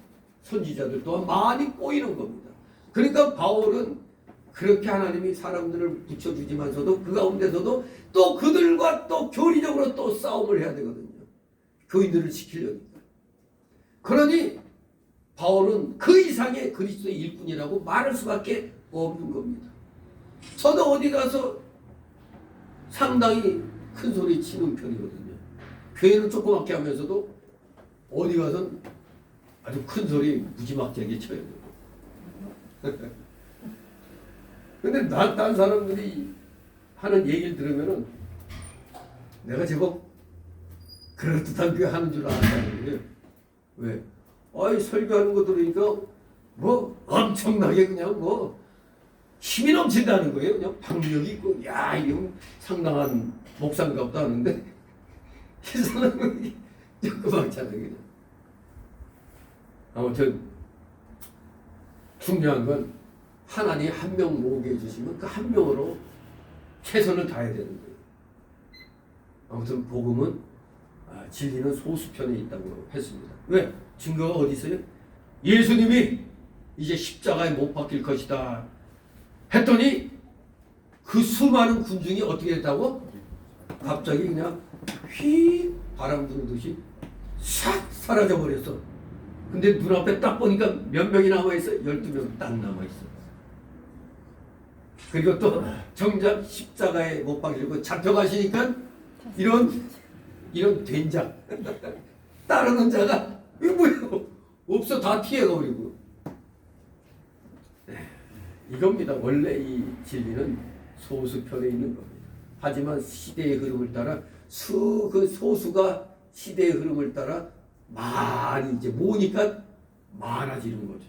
선지자들 또한 많이 꼬이는 겁니다. 그러니까 바울은 그렇게 하나님이 사람들을 붙여주지만서도 그 가운데서도 또 그들과 또 교리적으로 또 싸움을 해야 되거든요. 교인들을 지키려니까. 그러니 바울은 그 이상의 그리스도의 일꾼이라고 말할 수밖에 없는 겁니다. 저도 어디 가서 상당히 큰 소리 치는 편이거든요. 교회는 조그맣게 하면서도 어디 가선 아주 큰 소리 무지막지하게 쳐요. 근데 딴 사람들이 하는 얘기를 들으면은 내가 제법 그럴듯한 교회 하는 줄 알았다는 거예요. 왜? 설교하는 거 들으니까 뭐 엄청나게 그냥 뭐 힘이 넘친다는 거예요. 그냥 박력이 있고 야, 이건 상당한 목사인가 보다 하는데 이 사람은 조그맣잖아요. 그냥. 아무튼 중요한 건 하나님 한 명 모으게 해주시면 그 한 명으로 최선을 다해야 되는 거예요. 아무튼 복음은 진리는 소수편에 있다고 했습니다. 왜? 증거가 어디 있어요? 예수님이 이제 십자가에 못 박힐 것이다 했더니 그 수많은 군중이 어떻게 됐다고? 갑자기 그냥 휘 바람 부르듯이 싹 사라져 버렸어. 근데 눈앞에 딱 보니까 몇 명이 남아있어? 12명 딱 남아있어. 그리고 또 정작 십자가에 못 박히고 잡혀가시니까 이런 된장 따르는 자가 뭐예요? 없어. 다 피해가버리고. 이겁니다. 원래 이 진리는 소수편에 있는 겁니다. 하지만 시대의 흐름을 따라 그 소수가 시대의 흐름을 따라 많이 이제 모으니까 많아지는 거죠.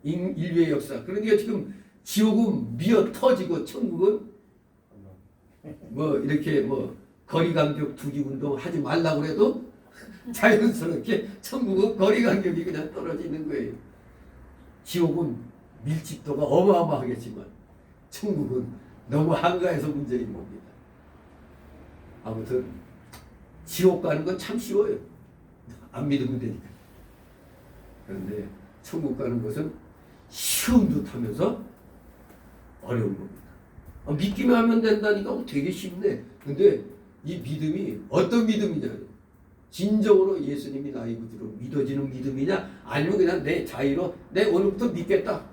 인류의 역사. 그러니까 지금 지옥은 미어 터지고 천국은 뭐 이렇게 뭐 거리간격 두기 운동 하지 말라고 해도 자연스럽게 천국은 거리간격이 그냥 떨어지는 거예요. 지옥은 밀집도가 어마어마하겠지만 천국은 너무 한가해서 문제인 겁니다. 아무튼 지옥 가는 건 참 쉬워요. 안 믿으면 되니까. 그런데 천국 가는 것은 쉬운 듯 하면서 어려운 겁니다. 믿기만 하면 된다니까 되게 쉽네. 근데 이 믿음이 어떤 믿음이냐? 진정으로 예수님이 나의 구주로 믿어지는 믿음이냐? 아니면 그냥 내 자의로 내 오늘부터 믿겠다.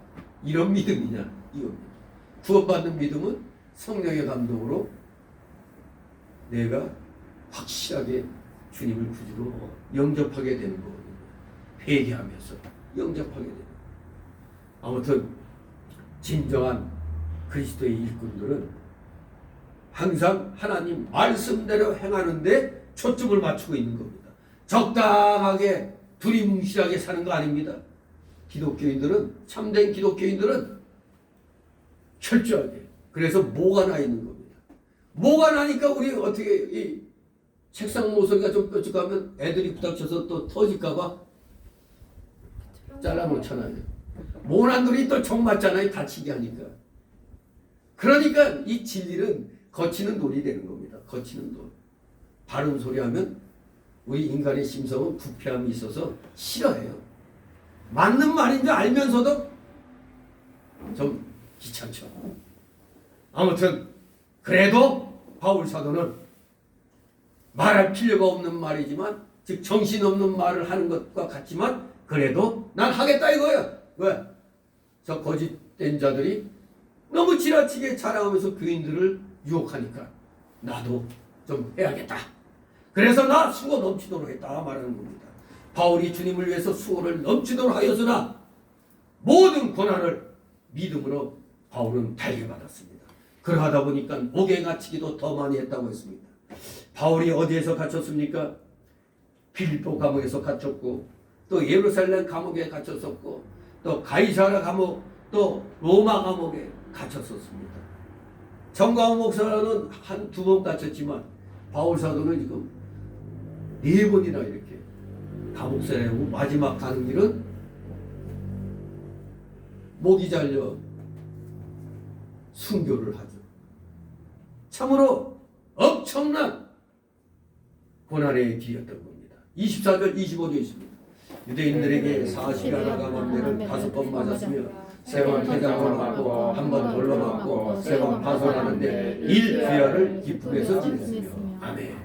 이런 믿음이냐? 이겁니다. 구원받는 믿음은 성령의 감동으로 내가 확실하게 주님을 구주로 영접하게 되는 거거든요. 회개하면서 영접하게 되는. 아무튼 진정한 그리스도의 일꾼들은 항상 하나님 말씀대로 행하는데 초점을 맞추고 있는 겁니다. 적당하게 두리뭉실하게 사는 거 아닙니다. 기독교인들은, 참된 기독교인들은 철저하게. 그래서 뭐가 나 있는 겁니다. 뭐가 나니까 우리 어떻게 이 책상 모서리가 좀 뾰족하면 애들이 부닥쳐서 또 터질까봐 잘라놓잖아요. 모난돌이 또 정 맞잖아요. 다치게 하니까. 그러니까 이 진리는 거치는 돌이 되는 겁니다. 거치는 돌. 바른 소리 하면 우리 인간의 심성은 부패함이 있어서 싫어해요. 맞는 말인 줄 알면서도 좀 귀찮죠. 아무튼 그래도 바울 사도는 말할 필요가 없는 말이지만 즉 정신없는 말을 하는 것과 같지만 그래도 난 하겠다 이거야. 왜? 저 거짓된 자들이 너무 지나치게 자랑하면서 교인들을 유혹하니까 나도 좀 해야겠다. 그래서 나 수고 넘치도록 했다 말하는 겁니다. 바울이 주님을 위해서 수고를 넘치도록 하였으나 모든 고난을 믿음으로 바울은 달게받았습니다. 그러하다 보니까 옥에 갇히기도 더 많이 했다고 했습니다. 바울이 어디에서 갇혔습니까? 빌립보 감옥에서 갇혔고 또 예루살렘 감옥에 갇혔었고 또 가이사라 감옥 또 로마 감옥에 갇혔었습니다. 정광훈 목사는 한 두 번 갇혔지만 바울 사도는 지금 4번이나 이렇게 감옥 생활하고 마지막 가는 길은 목이 잘려 순교를 하죠. 참으로 엄청난 고난의 길이었던 겁니다. 24절 25절 있습니다. 유대인들에게 40여 가만매를 5번 맞았으며 3번 회장을 맞고 1번 돌로 맞고 3번 파손하는데 1주야를 기쁘게서 지냈으며 아멘.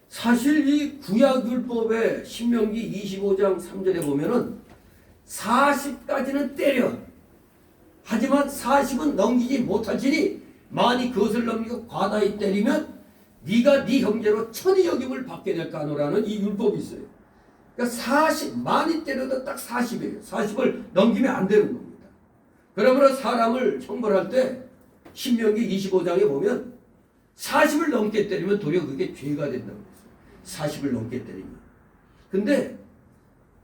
사실 이 구약율법의 신명기 25장 3절에 보면은 40까지는 때려. 하지만 40은 넘기지 못할지니 만이 그것을 넘기고 과다히 때리면 네가 네 형제로 천의 여김을 받게 될까 하노라는 이 율법이 있어요. 그러니까 40, 많이 때려도 딱 40이에요. 40을 넘기면 안 되는 겁니다. 그러므로 사람을 형벌할 때 신명기 25장에 보면 40을 넘게 때리면 도리어 그게 죄가 된다고 했어요. 40을 넘게 때리면. 근데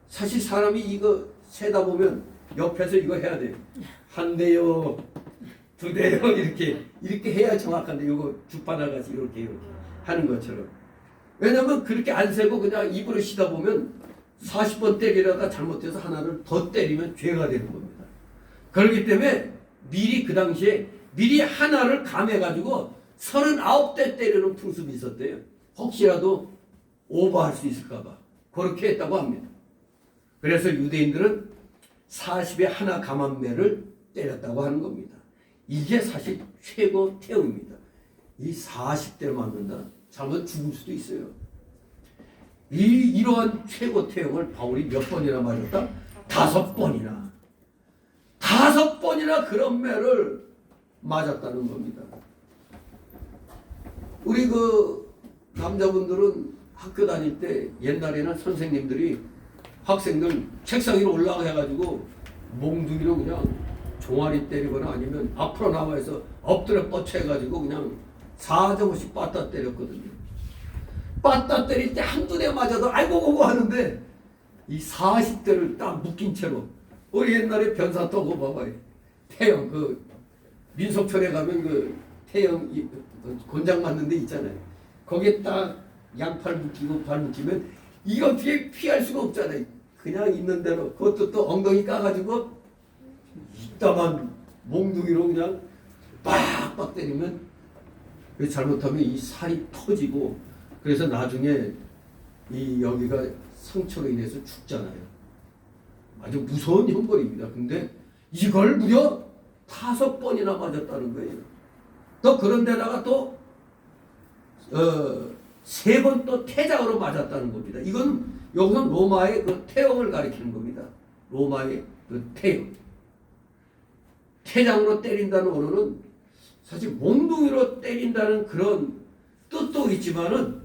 사실 사람이 이거 세다 보면 옆에서 이거 해야 돼요. 한 대요, 2대요 이렇게 해야 정확한데 이거 주바닥같이 이렇게 하는 것처럼. 왜냐면 그렇게 안 세고 그냥 입으로 쉬다 보면 40번 때리다가 잘못해서 하나를 더 때리면 죄가 되는 겁니다. 그렇기 때문에 미리 그 당시에 미리 하나를 감해가지고 39대 때리는 풍습이 있었대요. 혹시라도 오버할 수 있을까봐 그렇게 했다고 합니다. 그래서 유대인들은 40에 하나 감한매를 때렸다고 하는 겁니다. 이게 사실 최고 태움입니다. 이 40대를 맞는다. 잘못 죽을 수도 있어요. 이러한 최고 태움을 바울이 몇 번이나 맞았다? 5번이나. 5번이나 그런 매를 맞았다는 겁니다. 우리 그 남자분들은 학교 다닐 때 옛날에는 선생님들이 학생들 책상 위로 올라가 해가지고 몽둥이로 그냥 종아리 때리거나 아니면 앞으로 나와서 엎드려 뻗쳐 해가지고 그냥 4점씩 빠따 때렸거든요. 빠따 때릴 때 한두 대 맞아도 아이고 고고 하는데 이 40대를 딱 묶인 채로 우리 옛날에 변사토고 봐봐요. 태영 그 민속촌에 가면 그 태영 곤장 맞는 데 있잖아요. 거기에 딱 양팔 묶이고 발 묶이면 이거 어떻게 피할 수가 없잖아요. 그냥 있는 대로 그것도 또 엉덩이 까가지고 이따만 몽둥이로 그냥 빡빡 때리면 잘못하면 이 살이 터지고 그래서 나중에 이 여기가 상처로 인해서 죽잖아요. 아주 무서운 형벌입니다. 근데 이걸 무려 5번이나 맞았다는 거예요. 또 그런 데다가 또 3번 또 태장으로 맞았다는 겁니다. 이건 여기서 로마의 그 태형을 가리키는 겁니다. 로마의 그 태형. 태장으로 때린다는 언어는 사실 몽둥이로 때린다는 그런 뜻도 있지만은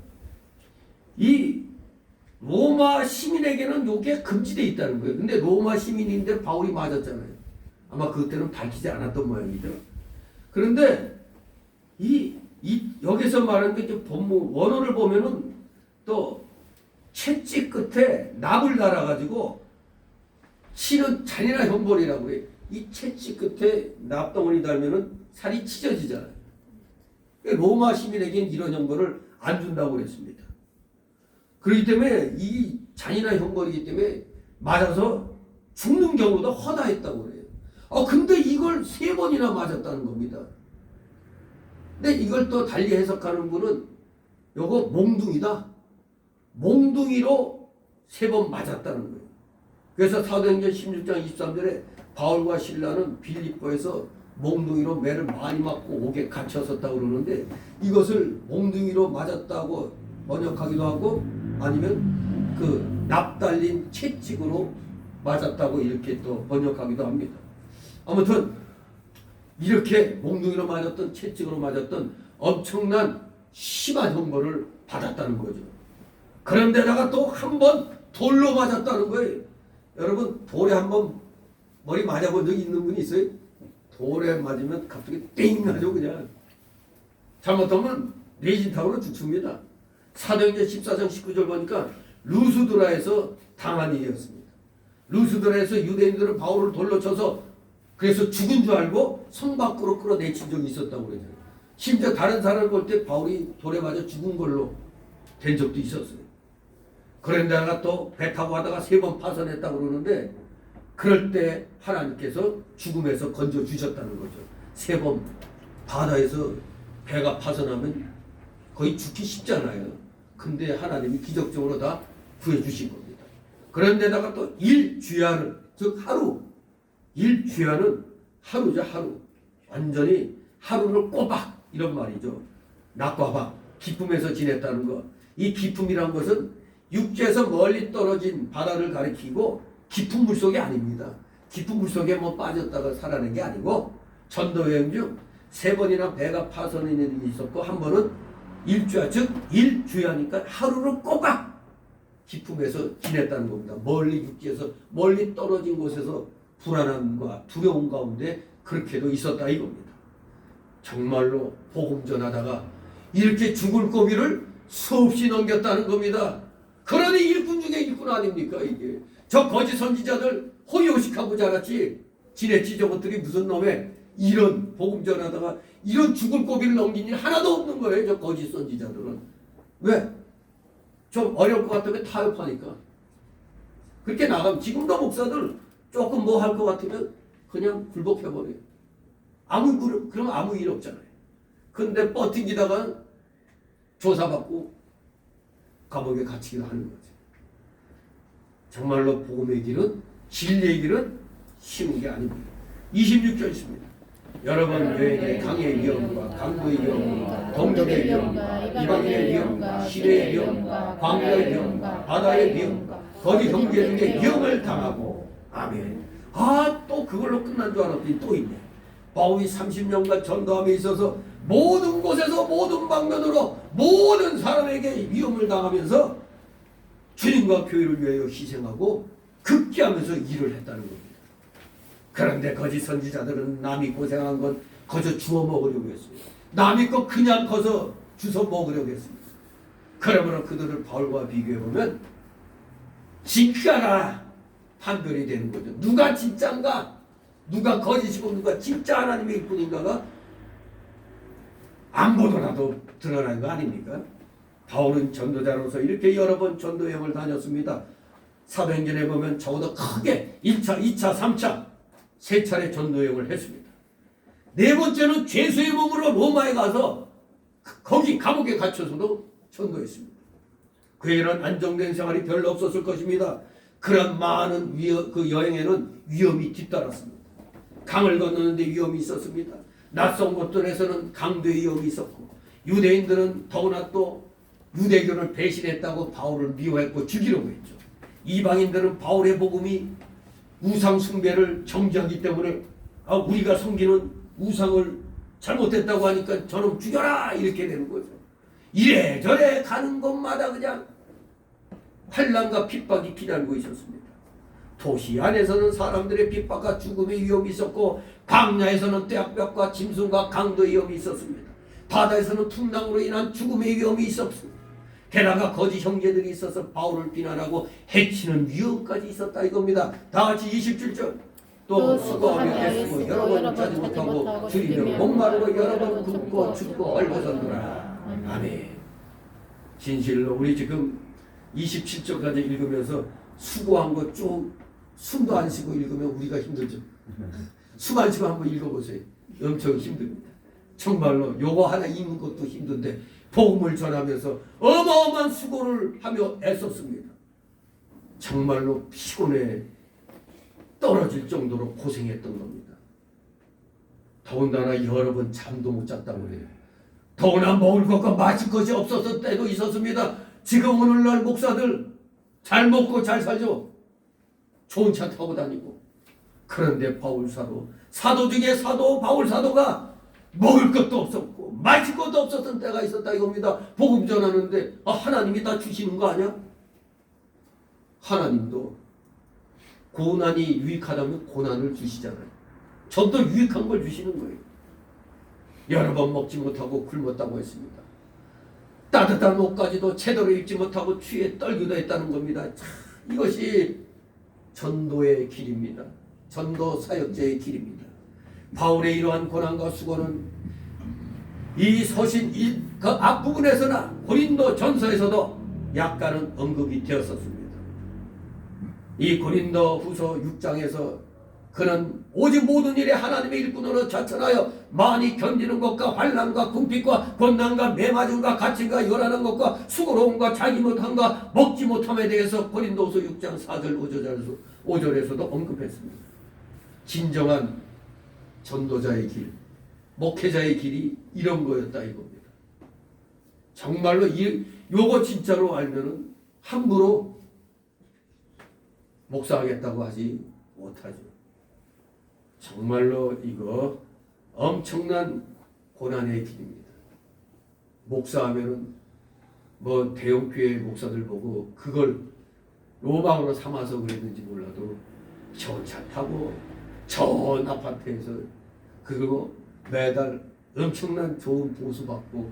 이 로마 시민에게는 이게 금지되어 있다는 거예요. 근데 로마 시민인데 바울이 맞았잖아요. 아마 그때는 밝히지 않았던 모양이죠. 그런데 여기서 말하는 게 이제 본문 원어를 보면은 또 채찍 끝에 납을 달아가지고 치는 잔인한 형벌이라고 해요. 이 채찍 끝에 납덩어리 달면은 살이 찢어지잖아요. 로마 시민에게는 이런 형벌을 안 준다고 그랬습니다. 그렇기 때문에 이 잔인한 형벌이기 때문에 맞아서 죽는 경우도 허다했다고 그래요. 근데 이걸 3번이나 맞았다는 겁니다. 근데 이걸 또 달리 해석하는 분은 요거 몽둥이다. 몽둥이로 3번 맞았다는 거예요. 그래서 사도행전 16장 23절에 바울과 실라는 빌립보에서 몽둥이로 매를 많이 맞고 옥에 갇혔었다고 그러는데 이것을 몽둥이로 맞았다고 번역하기도 하고 아니면 그 납 달린 채찍으로 맞았다고 이렇게 또 번역하기도 합니다. 아무튼 이렇게 몽둥이로 맞았던 채찍으로 맞았던 엄청난 심한 형벌을 받았다는 거죠. 그런데다가 또 한 번 돌로 맞았다는 거예요. 여러분 돌에 한 번 머리 맞아본 적 있는 분이 있어요? 돌에 맞으면 갑자기 띵 하죠. 그냥 잘못하면 뇌진탕으로 죽습니다. 사도행전 14장 19절 보니까 루스드라에서 당한 일이었습니다. 루스드라에서 유대인들은 바울을 돌로 쳐서 그래서 죽은 줄 알고 성 밖으로 끌어내친 적이 있었다고 그러죠. 심지어 다른 사람을 볼 때 바울이 돌에 맞아 죽은 걸로 된 적도 있었어요. 그런데다가 또 배 타고 가다가 3번 파선했다고 그러는데 그럴 때 하나님께서 죽음에서 건져주셨다는 거죠. 3번 바다에서 배가 파선하면 거의 죽기 쉽잖아요. 근데 하나님이 기적적으로 다 구해주신 겁니다. 그런데다가 또 일주야는 즉 하루 일주야는 하루죠. 하루 완전히 하루를 꼬박 이런 말이죠. 낮과 밤 기쁨에서 지냈다는 것. 이 기쁨이란 것은 육지에서 멀리 떨어진 바다를 가리키고 깊은 물속이 아닙니다. 깊은 물속에 뭐 빠졌다가 살아낸 게 아니고 전도여행 중 3번이나 배가 파손인 일이 있었고 한 번은 일주야 즉 일주야니까 하루를 꼬박 기쁨에서 지냈다는 겁니다. 멀리 육지에서 멀리 떨어진 곳에서 불안함과 두려움 가운데 그렇게도 있었다 이겁니다. 정말로 복음 전하다가 이렇게 죽을 고비를 수없이 넘겼다는 겁니다. 그러니 일꾼 중에 일꾼 아닙니까 이게. 저 거짓 선지자들 호의호식하고 자랐지 지냈지 저것들이 무슨 놈의 이런 복음 전하다가 이런 죽을 고비를 넘긴 일 하나도 없는 거예요. 저 거짓 선지자들은. 왜? 좀 어려울 것 같으면 타협하니까. 그렇게 나가면 지금도 목사들 조금 뭐 할 것 같으면 그냥 굴복해버려요. 그럼 아무 일 없잖아요. 근데 버티기다가 조사받고 감옥에 갇히기도 하는 거죠. 정말로 복음의 길은 진리의 길은 쉬운 게 아닙니다. 26절 있습니다. 여러분 너에게 강의 위험과 강도의 위험과 동족의 위험과 이방인의 위험과 시대의 위험과 광야의 위험과 바다의 위험과 거기 형제 중에 위험을 당하고 아멘. 또 그걸로 끝난 줄 알았더니 또 있네. 바울이 30년간 전도함에 있어서 모든 곳에서 모든 방면으로 모든 사람에게 위험을 당하면서 주님과 교회를 위하여 희생하고 극기하면서 일을 했다는 겁니다. 그런데 거짓 선지자들은 남이 고생한 건 거저 주워 먹으려고 했습니다. 남이 거 그냥 거저 주워 먹으려고 했습니다. 그러므로 그들을 바울과 비교해보면 지가라 판별이 되는 거죠. 누가 진짜인가, 누가 거짓이고 누가 진짜 하나님의 일꾼인가가 안 보더라도 드러난 거 아닙니까? 바울은 전도자로서 이렇게 여러 번 전도 여행을 다녔습니다. 사도행전에 보면 적어도 크게 1차, 2차, 3차 세 차례 전도 여행을 했습니다. 네 번째는 죄수의 몸으로 로마에 가서 거기 감옥에 갇혀서도 전도했습니다. 그에게는 안정된 생활이 별로 없었을 것입니다. 그런 많은 그 여행에는 위험이 뒤따랐습니다. 강을 건너는데 위험이 있었습니다. 낯선 곳들에서는 강도의 위험이 있었고, 유대인들은 더구나 또 유대교를 배신했다고 바울을 미워했고 죽이려고 했죠. 이방인들은 바울의 복음이 우상 숭배를 정죄하기 때문에 우리가 섬기는 우상을 잘못했다고 하니까 저놈 죽여라 이렇게 되는 거죠. 이래저래 가는 곳마다 그냥 환난과 핍박이 기다리고 있었습니다. 도시 안에서는 사람들의 핍박과 죽음의 위험이 있었고, 광야에서는 떼약볕과 짐승과 강도의 위험이 있었습니다. 바다에서는 풍랑으로 인한 죽음의 위험이 있었습니다. 게다가 거짓 형제들이 있어서 바울을 비난하고 해치는 위험까지 있었다 이겁니다. 다 같이 27절. 또 수고하며 애쓰고 여러 번 짜지 못하고 주리며 목마르고 여러 번 굶고 죽고 얼거졌노라. 아멘. 진실로 우리 지금 27절까지 읽으면서 수고한 거 쭉 숨도 안 쉬고 읽으면 우리가 힘들죠. 숨 안 쉬고 한번 읽어보세요. 엄청 힘듭니다. 정말로 요거 하나 읽는 것도 힘든데 복음을 전하면서 어마어마한 수고를 하며 애썼습니다. 정말로 피곤해 떨어질 정도로 고생했던 겁니다. 더군다나 여러 번 잠도 못 잤다고 해요. 더구나 먹을 것과 마실 것이 없었을 때도 있었습니다. 지금 오늘날 목사들 잘 먹고 잘 살죠. 좋은 차 타고 다니고. 그런데 바울 사도 중에 사도 바울 사도가 먹을 것도 없었고 마실 것도 없었던 때가 있었다 이겁니다. 복음 전하는데 하나님이 다 주시는 거 아니야? 하나님도 고난이 유익하다면 고난을 주시잖아요. 전도 유익한 걸 주시는 거예요. 여러 번 먹지 못하고 굶었다고 했습니다. 따뜻한 옷까지도 제대로 입지 못하고 추위에 떨기도 했다는 겁니다. 참, 이것이 전도의 길입니다. 전도 사역자의 길입니다. 바울의 이러한 고난과 수고는 이 서신 그 앞부분에서나 고린도 전서에서도 약간은 언급이 되었었습니다. 이 고린도 후서 6장에서 그는 오직 모든 일에 하나님의 일꾼으로 자천하여 많이 견디는 것과 환난과 궁핍과 권난과 매맞음과 갇힘과 요란한 것과 수고로움과 자기 못함과 먹지 못함에 대해서 고린도후서 6장 4절 5절에서도 언급했습니다. 진정한 전도자의 길, 목회자의 길이 이런 거였다 이겁니다. 정말로 요거 진짜로 알면은 함부로 목사하겠다고 하지 못하죠. 정말로 이거 엄청난 고난의 길입니다. 목사하면은 뭐 대형교회 목사들 보고 그걸 로망으로 삼아서 그랬는지 몰라도 좋은 차 타고 좋은 아파트에서 그리고 매달 엄청난 좋은 보수받고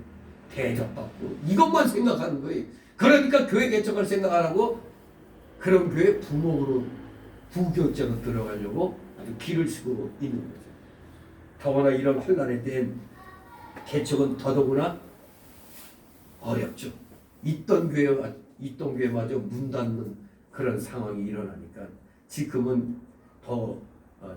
대접받고 이것만 생각하는 거예요. 그러니까 교회 개척을 생각 안 하고 그런 교회 부목으로 부교육자로 들어가려고 아주 길을 쓰고 있는 거죠. 더구나 이런 환난에 대한 개척은 더더구나 어렵죠. 있던 교회마저 문 닫는 그런 상황이 일어나니까 지금은 더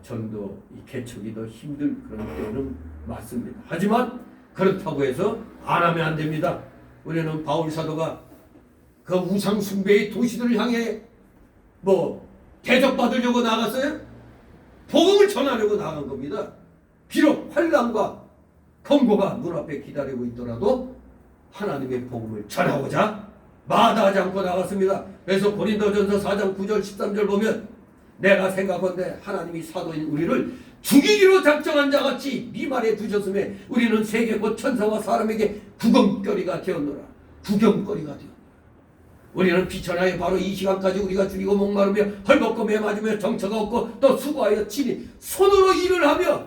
전도 개척이 더 힘든 그런 때는 맞습니다. 하지만 그렇다고 해서 안 하면 안 됩니다. 우리는 바울 사도가 그 우상 숭배의 도시들을 향해 대접받으려고 나갔어요? 복음을 전하려고 나간 겁니다. 비록 환난과 검거가 눈앞에 기다리고 있더라도 하나님의 복음을 전하고자 마다하지 않고 나갔습니다. 그래서 고린도전서 4장 9절 13절 보면 내가 생각건대 하나님이 사도인 우리를 죽이기로 작정한 자같이 미말에 두셨음에 우리는 세계 곧 천사와 사람에게 구경거리가 되었노라. 구경거리가 되었노라. 우리는 비천하에 바로 이 시간까지 우리가 죽이고 목마르며 헐벗고 매맞으며 정처가 없고 또 수고하여 친히 손으로 일을 하며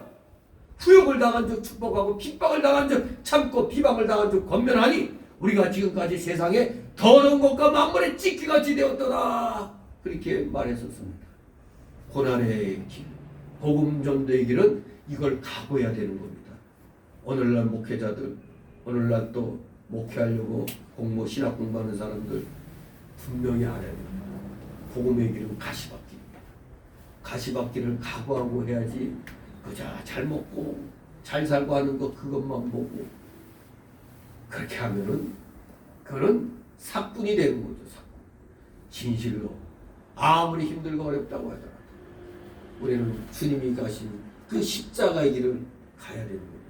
후욕을 당한 줄 축복하고 핍박을 당한 줄 참고 비방을 당한 줄 권면하니 우리가 지금까지 세상에 더러운 것과 만물의 찢기같이 되었더라. 그렇게 말했었습니다. 고난의 길, 복음 전도의 길은 이걸 각오해야 되는 겁니다. 오늘날 목회자들, 오늘날 또 목회하려고 공모 신학 공부하는 사람들 분명히 알아야 됩니다. 복음의 길은 가시밭길입니다. 가시밭길을 각오하고 해야지 그저 잘 먹고 잘 살고 하는 것 그것만 보고 그렇게 하면은 그는 사꾼이 되는 거죠. 사꾼. 진실로 아무리 힘들고 어렵다고 하더라도 우리는 주님이 가신 그 십자가의 길을 가야 되는 겁니다.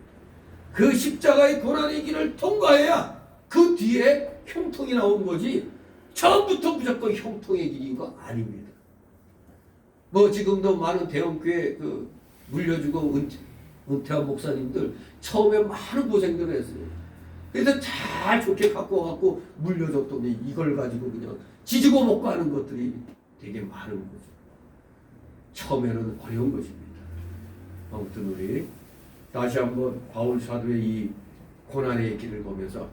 그 십자가의 고난의 길을 통과해야 그 뒤에 형통이 나오는 거지 처음부터 무조건 형통의 길인 거 아닙니다. 뭐 지금도 많은 대형교회 그 물려주고 은퇴한 목사님들 처음에 많은 고생들을 했어요. 그래서 잘 좋게 갖고 물려줬더니 이걸 가지고 그냥 지지고 먹고 하는 것들이 되게 많은 거죠. 처음에는 어려운 것입니다. 아무튼 우리 다시 한번 바울 사도의 이 고난의 길을 보면서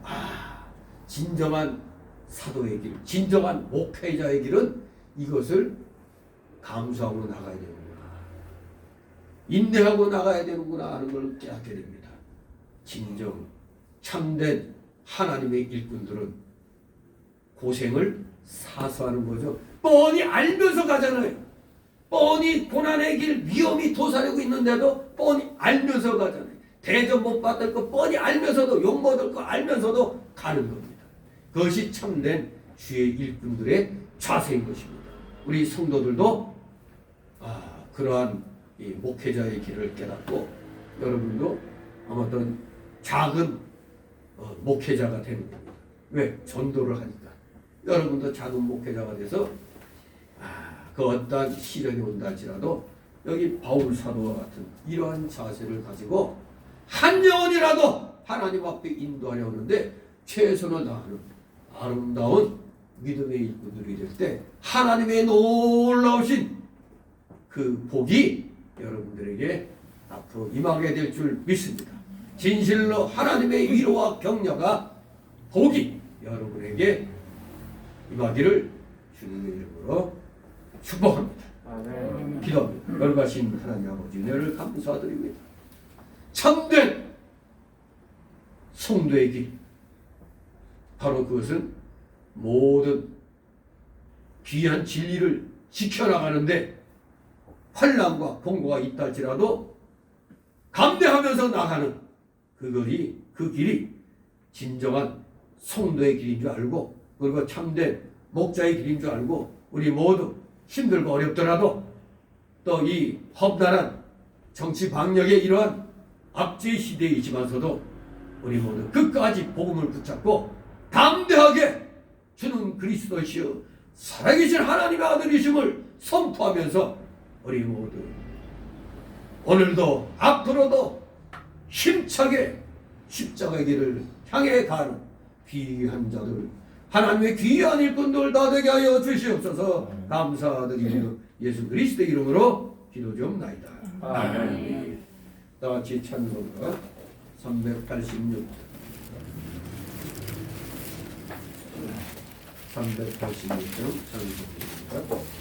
진정한 사도의 길, 진정한 목회자의 길은 이것을 감수하고 나가야 되는구나. 인내하고 나가야 되는구나 하는 걸 깨닫게 됩니다. 진정 참된 하나님의 일꾼들은 고생을 사수하는 거죠. 뻔히 알면서 가잖아요. 뻔히 고난의 길 위험이 도사리고 있는데도 뻔히 알면서 가잖아요. 대접 못 받을 거 뻔히 알면서도 욕 먹을 거 알면서도 가는 겁니다. 그것이 참된 주의 일꾼들의 자세인 것입니다. 우리 성도들도 그러한 이 목회자의 길을 깨닫고 여러분도 아무튼 작은 목회자가 되는 겁니다. 왜? 전도를 하니까. 여러분도 작은 목회자가 돼서 그 어떠한 시련이 온다 할지라도 여기 바울 사도와 같은 이러한 자세를 가지고 한 영혼이라도 하나님 앞에 인도하려 하는데 최선을 다하는 아름다운 믿음의 일꾼들이 될 때 하나님의 놀라우신 그 복이 여러분들에게 앞으로 임하게 될 줄 믿습니다. 진실로 하나님의 위로와 격려가 복이 여러분에게 임하기를 주님의 이름으로 축복합니다. 기도합니다. 열가신 하나님 아버지 은혜를 감사드립니다. 참된 성도의 길, 바로 그것은 모든 귀한 진리를 지켜나가는데 환난과 공고가 있다 할지라도 감내하면서 나가는 그 길이 진정한 성도의 길인 줄 알고, 그리고 참된 목자의 길인 줄 알고, 우리 모두 힘들고 어렵더라도 또 이 험난한 정치 방역의 이러한 압제의 시대이지만서도 우리 모두 끝까지 복음을 붙잡고 담대하게 주는 그리스도시여 살아계신 하나님의 아들이심을 선포하면서 우리 모두 오늘도 앞으로도 힘차게 십자가의 길을 향해 가는 귀한 자들, 하나님의 귀한 일꾼들 다 되게 하여 주시옵소서. 감사드리며 예수 그리스도의 이름으로 기도드리옵나이다. 아멘. 다 같이 찬송가 386 386장 찬송입니다.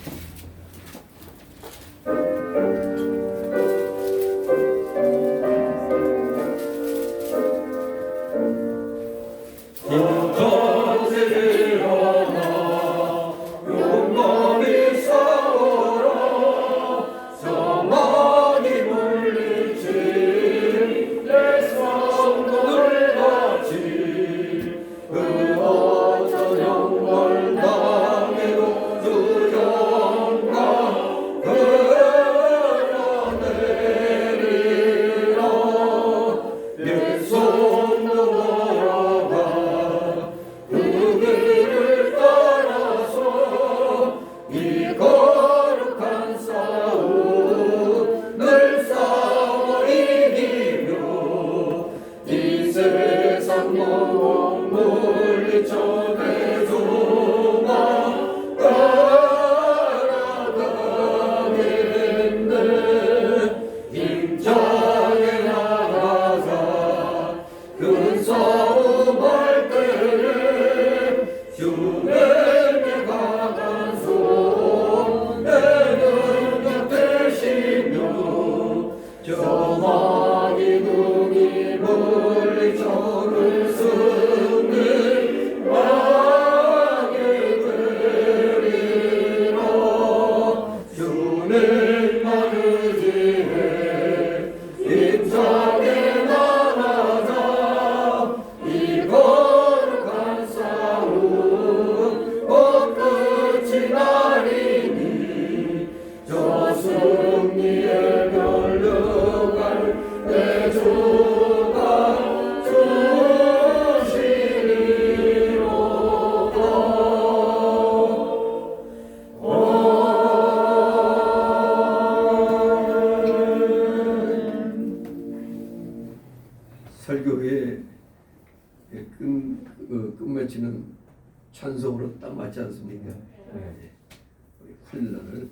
그 어떤 형벌 당해도 하늘 마르지에 임성에 나가자 이 거룩한 싸움 곧 끝이 나리니 저 승리의 별령을 내 주가 설교에 끝맺히는 찬송으로 딱 맞지 않습니까? 네. 우리 환란을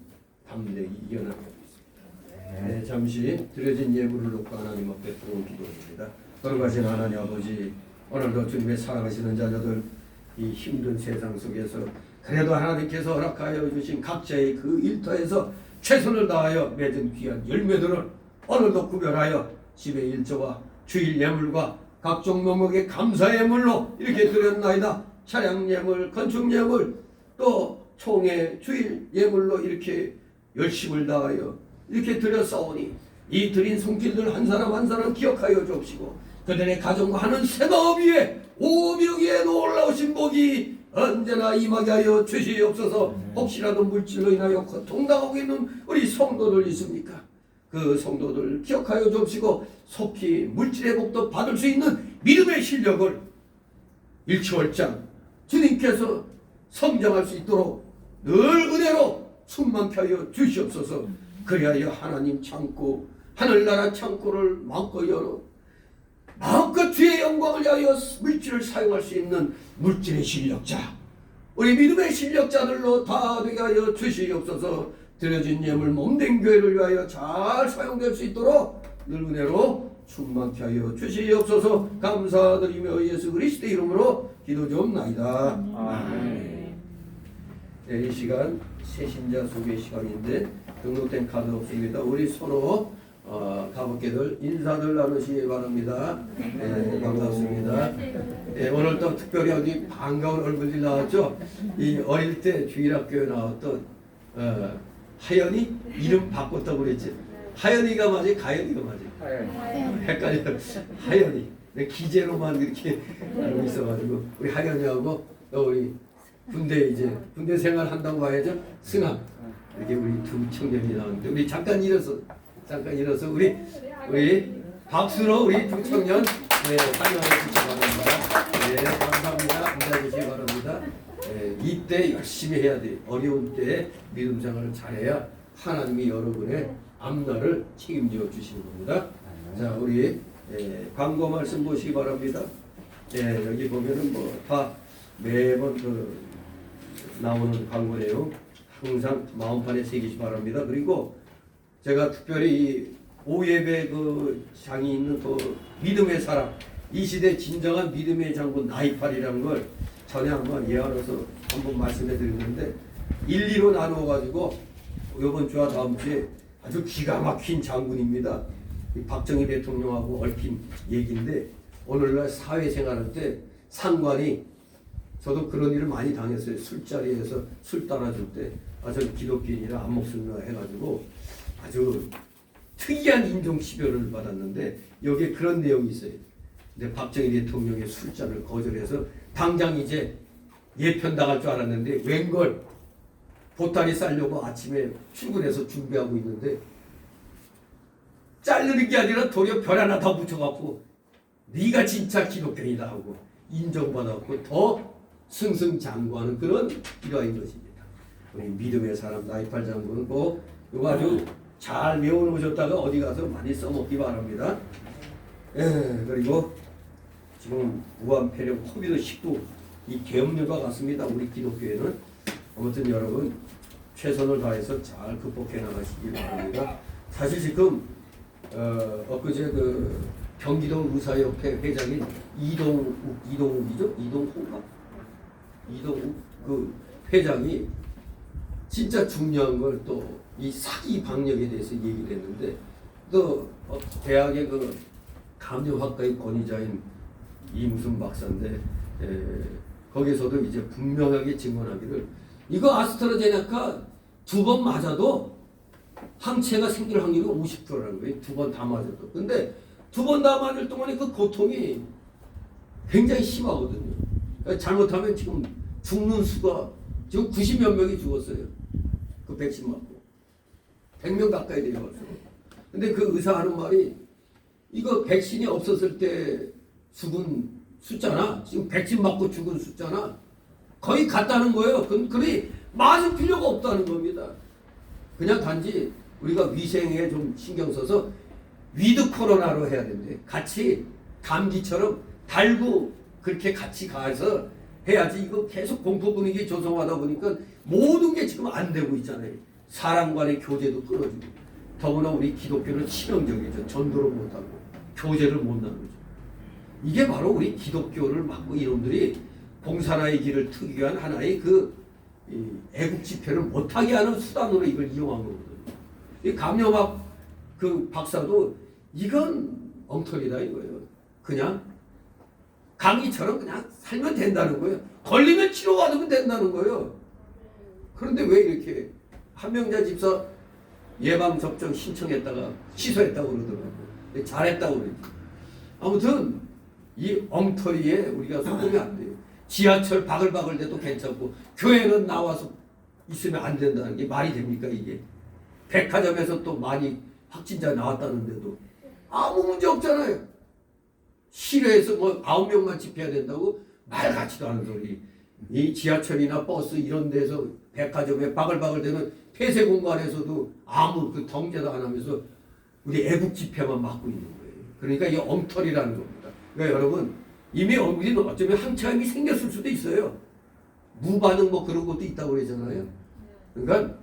담대히 이겨나가고 있습니다. 네, 잠시 드려진 예물을 놓고 하나님 앞에 부르는 기도입니다. 걸어가신 하나님 아버지, 오늘도 주님의 사랑하시는 자녀들 이 힘든 세상 속에서 그래도 하나님께서 허락하여 주신 각자의 그 일터에서 최선을 다하여 맺은 귀한 열매들을 오늘도 구별하여 집의 일조와 주일 예물과 각종 명목의 감사 예물로 이렇게 드렸나이다. 차량 예물, 건축 예물, 또 총회 주일 예물로 이렇게 열심을 다하여 이렇게 드렸사오니 이 드린 손길들 한 사람 한 사람 기억하여 주옵시고 그들의 가정과 하는 생업 위에 오병이에 놀라우신 복이 언제나 임하게 하여 주시옵소서. 혹시라도 물질로 인하여 고통당하고 있는 우리 성도들 있습니까? 그 성도들 기억하여 주옵시고 속히 물질의 복도 받을 수 있는 믿음의 실력을 일치월장 주님께서 성장할 수 있도록 늘 은혜로 충만케 하여 주시옵소서. 그리하여 하나님 창고 하늘나라 창고를 마음껏 열어 마음껏 주의 영광을 위하여 물질을 사용할 수 있는 물질의 실력자 우리 믿음의 실력자들로 다 되게 하여 주시옵소서. 드려진 예물 몸된 교회를 위하여 잘 사용될 수 있도록 늘 은혜로 충만케 하여 주시옵소서. 감사드리며 예수 그리스도의 이름으로 기도 좀나이다. 아멘. 네, 이 시간 새신자 소개 시간인데 등록된 카드 없습니다. 우리 서로 가볍게들 인사들 나누시기 바랍니다. 네, 반갑습니다. 네, 오늘 또 특별히 어디 반가운 얼굴이 나왔죠. 이 어릴 때 주일학교에 나왔던 하연이 이름 바꿨다고 그랬지. 하연이가 맞지? 가연이가 맞지? 헷갈려. 하연이. 내 기재로만 이렇게 알고 있어가지고 우리 하연이하고 또 우리 군대 생활 한다고 봐야죠. 승아 이렇게 우리 두 청년이 나왔는데 우리 잠깐 일어서 우리 박수로 우리 두 청년 환영해 주시기 바랍니다. 네, 감사합니다. 인사해 주시기 바랍니다. 이때 열심히 해야 돼. 어려운 때에 믿음 생활을 잘해야 하나님이 여러분의 앞날을 책임져 주시는 겁니다. 자, 우리 광고 말씀 보시기 바랍니다. 여기 보면은 뭐 다 매번 나오는 광고 내용 항상 마음판에 새기시 바랍니다. 그리고 제가 특별히 이 오예배 장이 있는 믿음의 사람, 이 시대 진정한 믿음의 장군 나이팔이라는 걸 전에 한번 예언해서 한번 말씀해 드렸는데 1, 2로 나누어 가지고 이번 주와 다음 주에 아주 기가 막힌 장군입니다. 박정희 대통령하고 얽힌 얘기인데 오늘날 사회생활할 때 상관이 저도 그런 일을 많이 당했어요. 술자리에서 술 따라줄 때 저는 기독교인이라 안 먹습니다 해가지고 아주 특이한 인종시별을 받았는데 여기에 그런 내용이 있어요. 근데 박정희 대통령의 술잔을 거절해서 당장 이제 예편당할 줄 알았는데 웬걸 보따리 싸려고 아침에 출근해서 준비하고 있는데 자르는 게 아니라 도리어 별 하나 더 붙여갖고 네가 진짜 기독교인이다 하고 인정받았고 더 승승장구하는 그런 일화인 것입니다. 우리 믿음의 사람 나이팔 장군은 이거 아주 잘 외워놓으셨다가 어디 가서 많이 써먹기 바랍니다. 그리고 지금 무한폐렴 코비드19 이 계엄률과 같습니다. 우리 기독교회는 아무튼 여러분 최선을 다해서 잘 극복해 나가시기 바랍니다. 사실 지금 엊그제 경기도 의사협회 회장인 이동욱이죠? 이동욱 회장이 진짜 중요한 걸 또 이 사기 방역에 대해서 얘기를 했는데 또 대학의 감염학과의 권위자인 이무슨 박사인데 거기서도 이제 분명하게 증언하기를 이거 아스트라제네카 2번 맞아도 항체가 생길 확률이 50%라는 거예요. 2번 다 맞아도. 근데 2번 다 맞을 동안에 그 고통이 굉장히 심하거든요. 그러니까 잘못하면 지금 죽는 수가 지금 90몇 명이 죽었어요. 그 백신 맞고. 100명 가까이 내려갔어요. 근데 그 의사 하는 말이 이거 백신이 없었을 때 죽은 숫자나 지금 백신 맞고 죽은 숫자나 거의 같다는 거예요. 그러니 맞을 필요가 없다는 겁니다. 그냥 단지 우리가 위생에 좀 신경 써서 위드 코로나로 해야 된대. 같이 감기처럼 달고 그렇게 같이 가서 해야지. 이거 계속 공포 분위기 조성하다 보니까 모든 게 지금 안 되고 있잖아요. 사람 간의 교제도 끊어지고, 더구나 우리 기독교는 치명적이죠. 전도를 못하고 교제를 못 나누죠. 이게 바로 우리 기독교를 막고 이놈들이 공산화의 길을 트기 위한 하나의 애국 집회를 못하게 하는 수단으로 이걸 이용한 거거든요. 이 감염학 그 박사도 이건 엉터리다 이거예요. 그냥 감기처럼 그냥 살면 된다는 거예요. 걸리면 치료받으면 된다는 거예요. 그런데 왜 이렇게 한명자 집사 예방접종 신청했다가 취소했다고 그러더라고요. 잘했다고 그러지. 아무튼 이 엉터리에 우리가 속으면 안 돼요. 지하철 바글바글 돼도 괜찮고 교회는 나와서 있으면 안 된다는 게 말이 됩니까 이게. 백화점에서 또 많이 확진자 나왔다는데도 아무 문제 없잖아요. 시내에서 뭐 9명만 집회해야 된다고 말 같지도 않은 소리. 이 지하철이나 버스 이런 데서 백화점에 바글바글 되는 폐쇄 공간에서도 아무 그 통제도 안 하면서 우리 애국 집회만 막고 있는 거예요. 그러니까 이게 엉터리라는 겁니다. 그러니까 여러분 이미 우리는 어쩌면 항체가 이미 생겼을 수도 있어요. 무반응 뭐 그런 것도 있다고 그러잖아요. 그러니까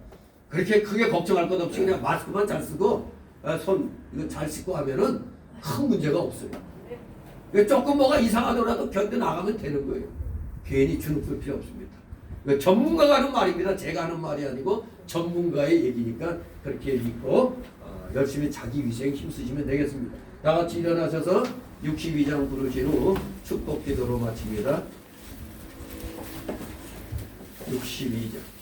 그렇게 크게 걱정할 것 없이 그냥 마스크만 잘 쓰고 손 이거 잘 씻고 하면은 큰 문제가 없어요. 조금 뭐가 이상하더라도 견뎌 나가면 되는 거예요. 괜히 주눅들 필요 없습니다. 전문가가 하는 말입니다. 제가 하는 말이 아니고 전문가의 얘기니까 그렇게 믿고 열심히 자기 위생 힘쓰시면 되겠습니다. 다 같이 일어나셔서 62장 부르신 후 축복 기도로 마칩니다. 62장.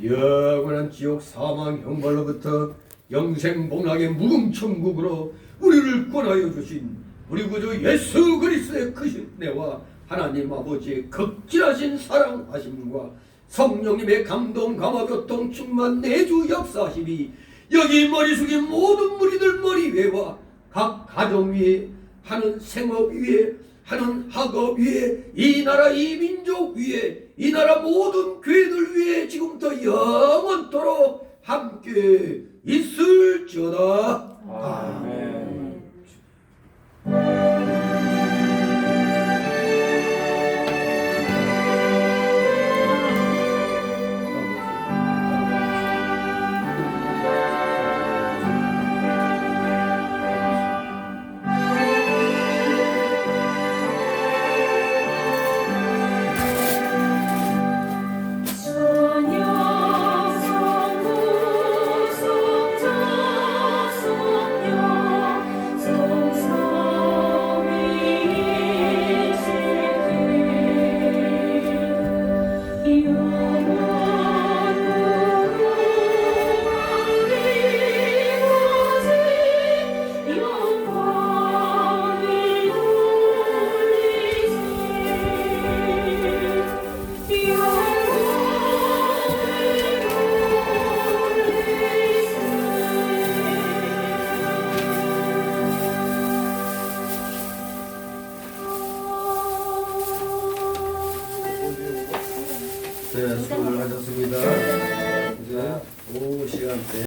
영원한 지옥 사망 형벌로부터 영생 복락의 무궁천국으로 우리를 권하여 주신 우리 구주 예수 그리스도의 크신 은혜와 하나님 아버지의 극진하신 사랑하심과 성령님의 감동 감화교통 충만 내주 역사심이 여기 머리 숙인 모든 무리들 머리 위에와 각 가정 위에 하는 생업 위에 하는 학업 위에 이 나라 이 민족 위에 이 나라 모든 교회들 위에 지금부터 영원토록 함께 있을지어다. 아멘. 성자 성령 성삼위 네, 수고를 하셨습니다. 이제 오후 시간대